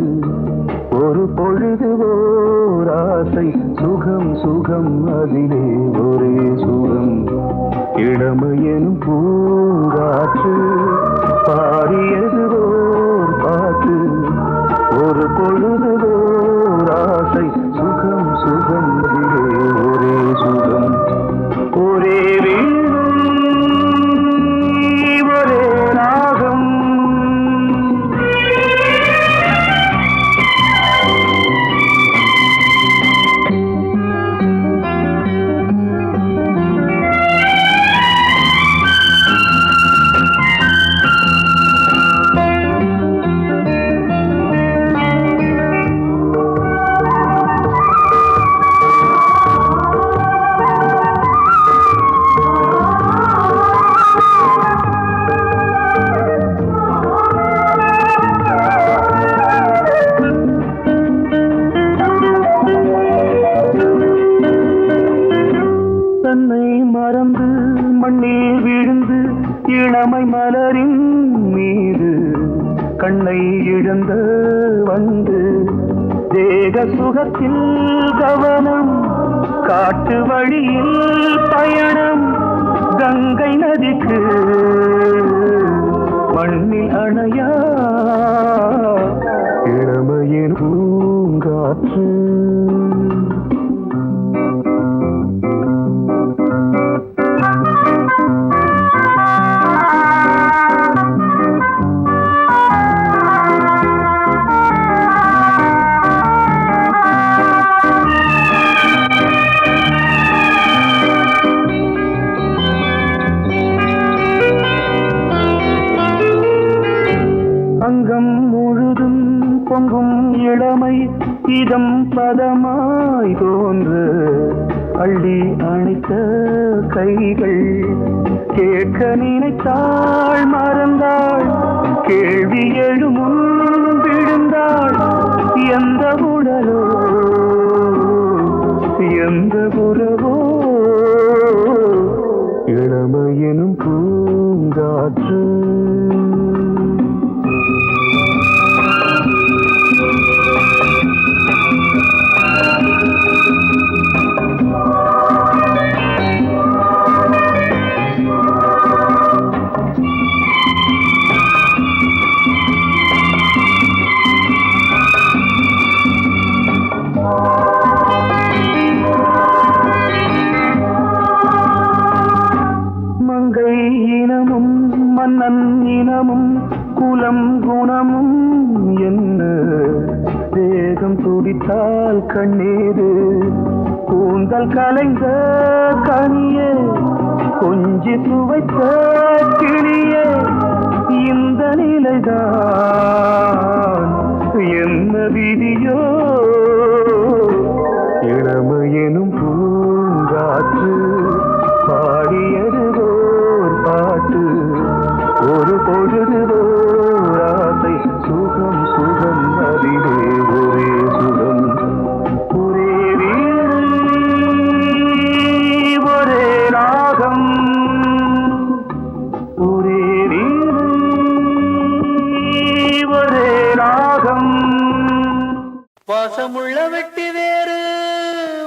ஒரு பொழுது ஓர் ஆசை சுகம் சுகம் அதிலே ஒரே சுகம். இளமையினும் பூங்காற்று பாடியது ஓர் பாட்டு ஒரு பொழுது ஓர் ஆசை சுகம் சுகம் அதிலே ஒரே சுகம். ஒரே ஒரே ராகம் மறந்து மண்ணில் விழுந்து இளமை மலரின் மீது கண்ணை இழந்த வந்து தேக சுகத்தில் கவனம் காட்டு வழியில் பயணம் கங்கை நதிக்கு மண்ணில் அணையா இளமையின் பூங்காற்று அங்கம் முழுதும் பொங்கும் இளமை இதம் பதமாய் தோன்று அள்ளி அணைத்த கைகள் கேட்க நினைத்தாள் மறந்தாள் கேள்வி எழுமுன் விழுந்தாள் எந்த உடலோ எந்த உறவோ இளமையெனும் பூங்காற்று மங்கை இனமும் மன்னன் இனமும் குலம் குணமும் என்ன வேகம் துடித்தால் கண்ணீரு கூந்தல் கலைந்த கனியே கொஞ்சி சுவைத்த கிளியே இந்த நிலைதான் என்ன விதியோ இளமையெனும் பூங்காற்று பாடியது ஓர் பாட்டு ஒரு பொழுது ஓர் ஆசை சுகம் சுகம் அதிலே ஒரே சுகம் ஒரே வீடு ஒரே ராகம் ஒரே வீடு ஒரே ராகம் பாசமுள்ள வெட்டி வேறு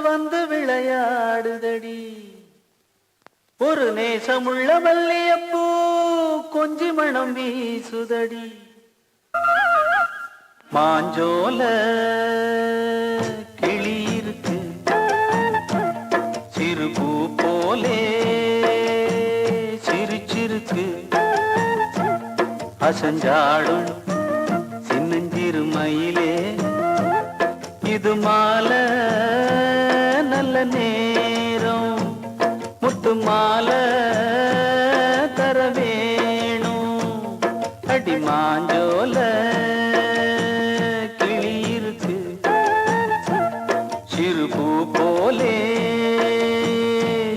வந்து விளையாடுதடி ஒரு நேசமுள்ள மல்லியப்பூ கொஞ்சி மணம் வீசுதடி மாஞ்சோல கிளி இருக்கு சிறு பூ போலே சிரிச்சிருக்கு அசஞ்சாடும் சின்னஞ்சிறு மயிலே இது மாலை நல்ல நேரம் முத்து மாலை தர வேணும் அடி மாஞ்சோல கிளி இருக்கு சிறு பூ போலே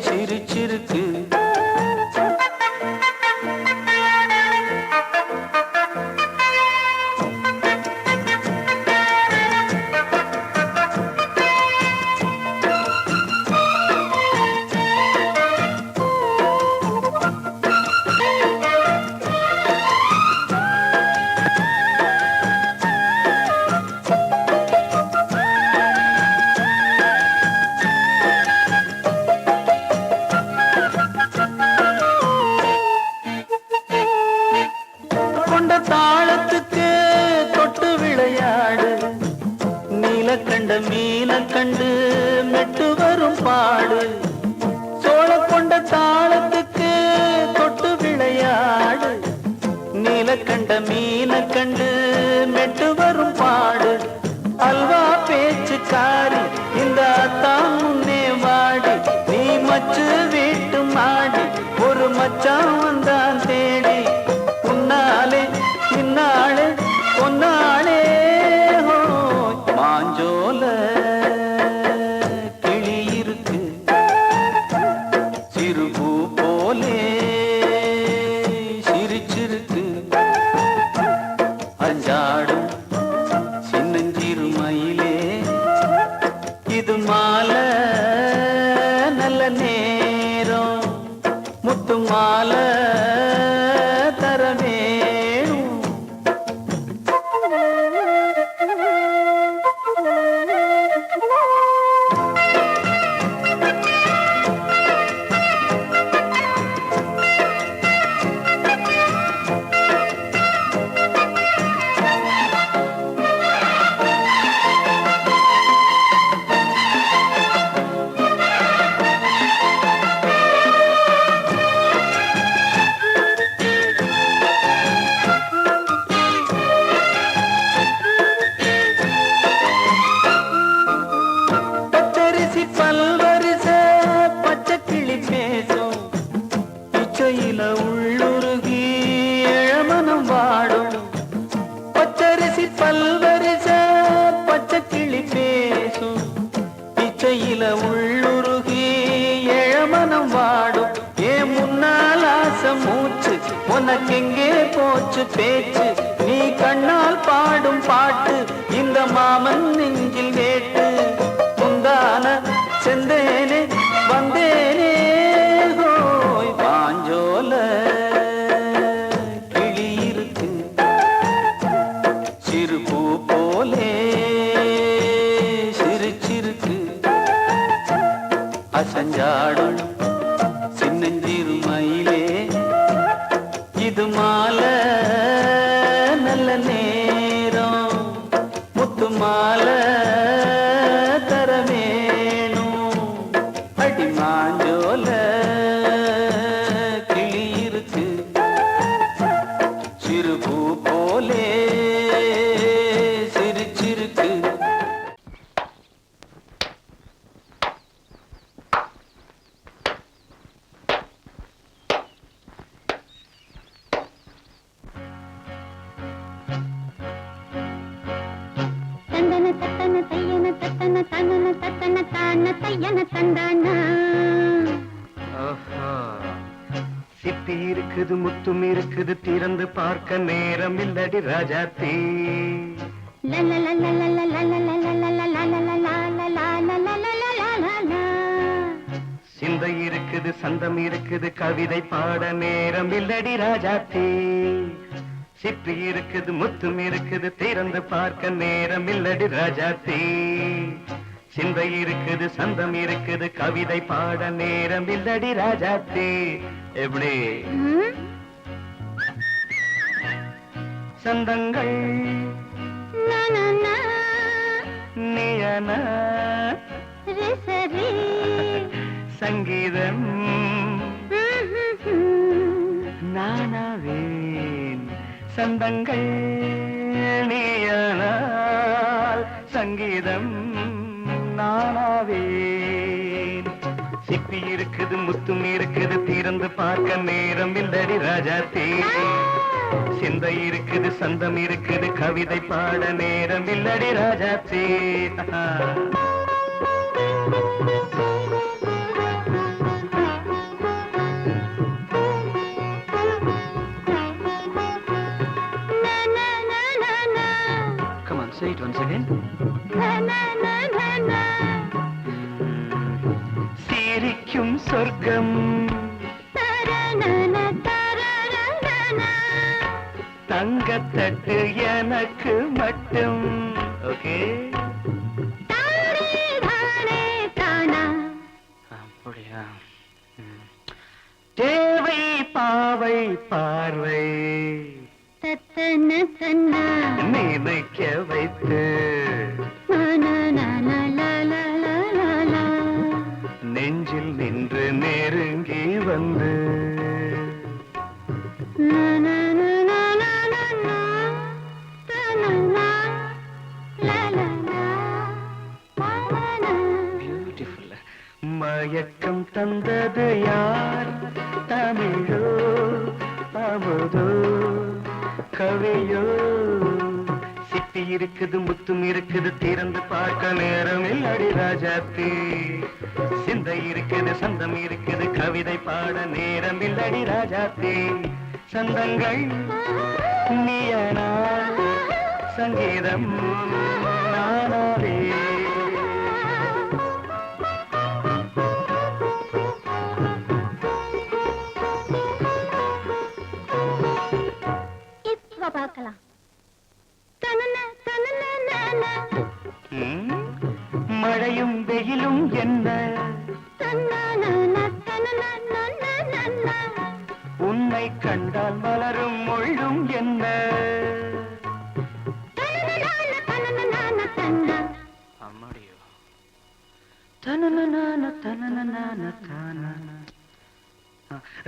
சிரிச்சிருக்கு கொண்ட தாளத்துக்கு தொட்டு விளையாடு நீலக்கண்ட மீன கண்டு மெட்டு வரும் பாடு சோழ கொண்ட தாளத்துக்கு தொட்டு விளையாடு நீலக்கண்ட மீன கண்டு மெட்டு வரும் பாடு அல்வா பேச்சுக்காரி இந்த தான் முன்னே வாடி நீ மச்சு வீட்டு மாடி ஒரு மச்சான் வந்தான் தேடி உன்னாலே இன்னாலே பொன்னாலே மாஞ்சோல கிளி இருக்கு சிறு பூ போலே சிரிச்சிருக்கு அஞ்சாடும் சின்னஞ்சிறு மயிலே இது மாலை நல்ல நேரம் முத்து மாலை தர வேணும். பச்சரிசி பல்வரிச பச்சை கிளி பேசும், இச்சையில உள்ளுருகி இளமனம் வாடும். பச்சரிசி பல்வரிச பச்சை கிளி பேசும், இச்சையில உள்ளுருகி இளமனம் வாடும். ஏன் முன்னால் ஆசை மூச்சு உனக்கெங்கே போச்சு பேச்சு, நீ கண்ணால் பாடும் பாட்டு இந்த மாமன் நெஞ்சில் வேட்டு. முந்தான செந்தேனே வந்தேனே ஹோய் பாஞ்சோல கிளி இருக்கு, சிறு பூ போலே சிரிச்சிருக்கு. அசஞ்சாடும் சின்னஞ்சிறு மயிலே, இது மாலை நல்ல நேரம், முத்து மாலை தர வேணும். அடி மாஞ்சோல கிளி இருக்கு, சிறு பூ போலே சிரிச்சிருக்கு. தந்தன தத்தன தையன தத்தன தனன தத்தன தான தையன தந்தானா. ஆஹா, சிப்பி இருக்குது முத்தும் இருக்குது, திறந்து பார்க்க நேரம் இல்லடி ராஜாத்தி. சிந்தை இருக்குது சந்தம் இருக்குது, கவிதை பாட நேரம் இல்லடி ராஜாத்தி. சிப்பி இருக்குது முத்தும் இருக்குது, திறந்து பார்க்க நேரம் இல்லடி ராஜாத்தி. சிந்தை இருக்குது சந்தம் இருக்குது, கவிதை பாட நேரம் இல்லடி ராஜாத்தி. எப்படி சந்தங்கள் நீயன சங்கீதம் நானாவேன். சந்தங்கள் நீயானால் சங்கீதம் நானாவேன். சிப்பி இருக்குது முத்தும் இருக்குது, திறந்து பார்க்க நேரம் இல்லடி ராஜாத்தே. சிந்தை இருக்குது சந்தம் இருக்குது, கவிதை பாட நேரம் இல்லடி ராஜாத்தே. Come on, say it once again. சிரிக்கும் சொர்க்கம் தங்கத்தட்டு எனக்கு மட்டும். ஓகே, அப்படியா? தேவை பாவை பார்வை நினைக்க வைத்து நெஞ்சில் நின்று நெருங்கி வந்து பியூட்டிஃபுல். மயக்கம் தந்தது யார்? தமிழோ அமுதோ கவியோ? சிப்பி இருக்குது முத்தும் இருக்குது, திறந்து பார்க்க நேரம் இல்லடி ராஜாத்தி. சிந்தை இருக்குது சந்தம் இருக்குது, கவிதை பாட நேரம் இல்லடி ராஜாத்தி. சந்தங்கள் நீயனா சங்கீதம் நானாவே. உன்னை கண்டால் மலரும் முள்ளும் என்ன அம்மாடியோ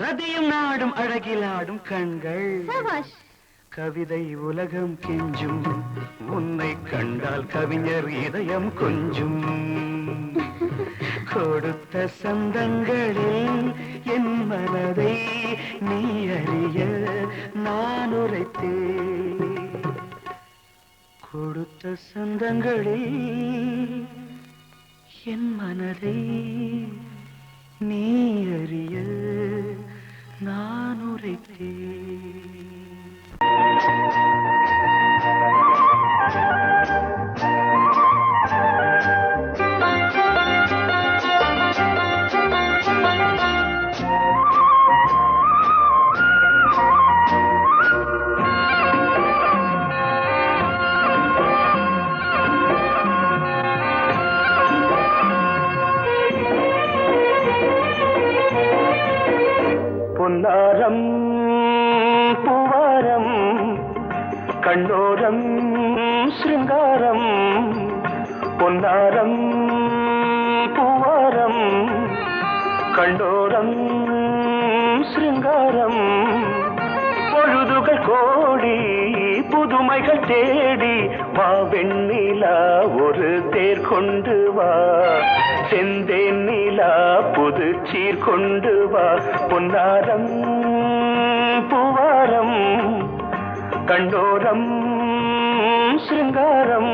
ரதியும் நாடும் அழகிலாடும் கண்கள் கவிதை உலகம் கெஞ்சும் உன்னை கண்டால் கவிஞர் இதயம் கொஞ்சும் கொடுத்த சந்தங்களில் என் மனதை நீ அறிய நான் உரைத்தேன் கொடுத்த சந்தங்களில் என் மனதை நீ அறிய நான் உரைத்தேன் பொன்னாரம் பூவாரம் கண்ணோரம் சிருங்காரம் பொன்னாரம் பூவாரம் கண்ணோரம் சிருங்காரம் பொழுதுகள் கோடி புதுமைகள் தேடி வா வெண்ணிலா ஒரு தேர் கொண்டு வா செந்தேன் நிலா புது சீர் கொண்டு வா பொன்னாரம் பூவாரம் கண்டோரம் சிருங்காரம்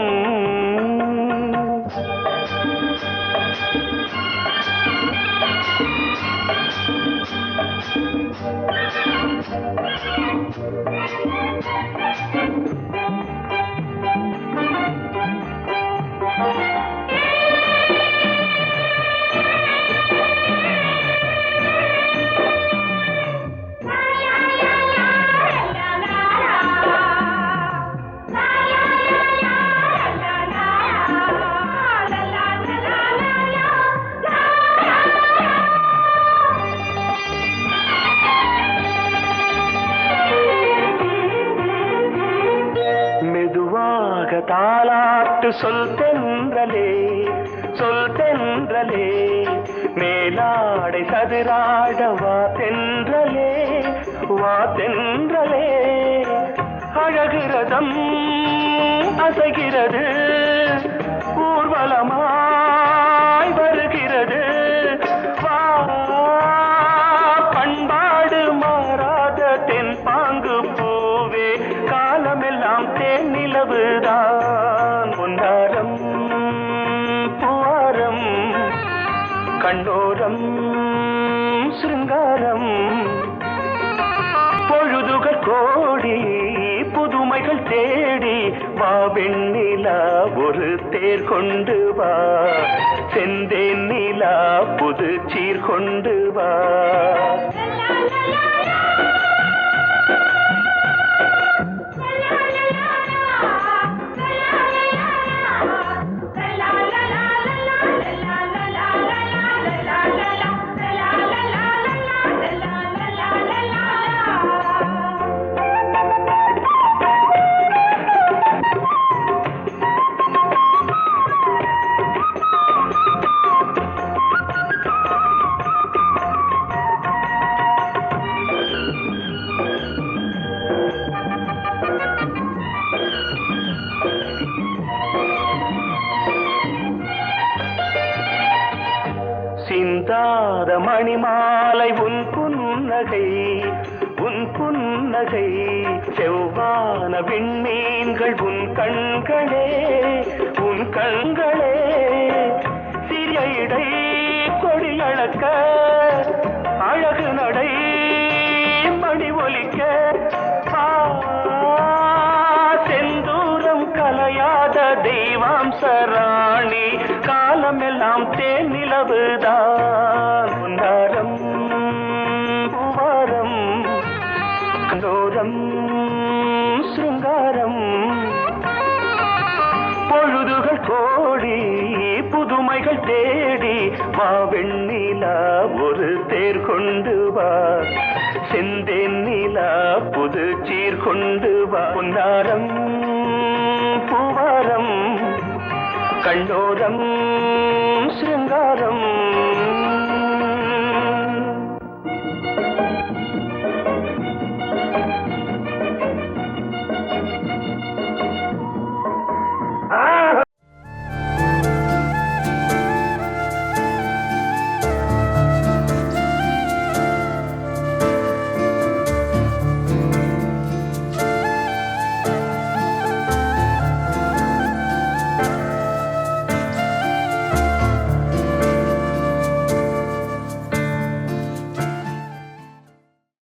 தாலாட்டு சொல் தென்றலே மேலாடை சதுராட வா தென்றலே அழகிறதம் அசைகிறது ஊர்வலமாய் வருகிறது வா பண்பாடு மாறாத தென் பாங்கு பூவே காலமெல்லாம் தேன் நிலவுதான் பொன்னாரம் பூவாரம் கண்ணோரம் சிருங்காரம் பொழுதுகள் கோடி புதுமைகள் தேடி வா வெண்ணிலா ஒரு தேர் கொண்டு வா செந்தேன் நிலா புது சீர் கொண்டு வா சிந்தாத மணிமாலை உன் புன்னகை செவ்வான விண்மீன்கள் உன் கண்களே சிறிய இடை கொடியளக்க அழகு நடை மணி ஒலிக்க செந்தூரம் கலையாத தெய்வாம்சராணி காலமெல்லாம் தேன் நிலவுதான் பொன்னாரம் பூவாரம் கண்டோரம் சிருங்காரம் பொழுதுகள் கோடி புதுமைகள் தேடி வா வெண்ணிலா ஒரு தேர் கொண்டு வா செந்தேன் நிலா புது சீர் கொண்டு வா பொன்னாரம் பூவாரம் கண்ணோரம்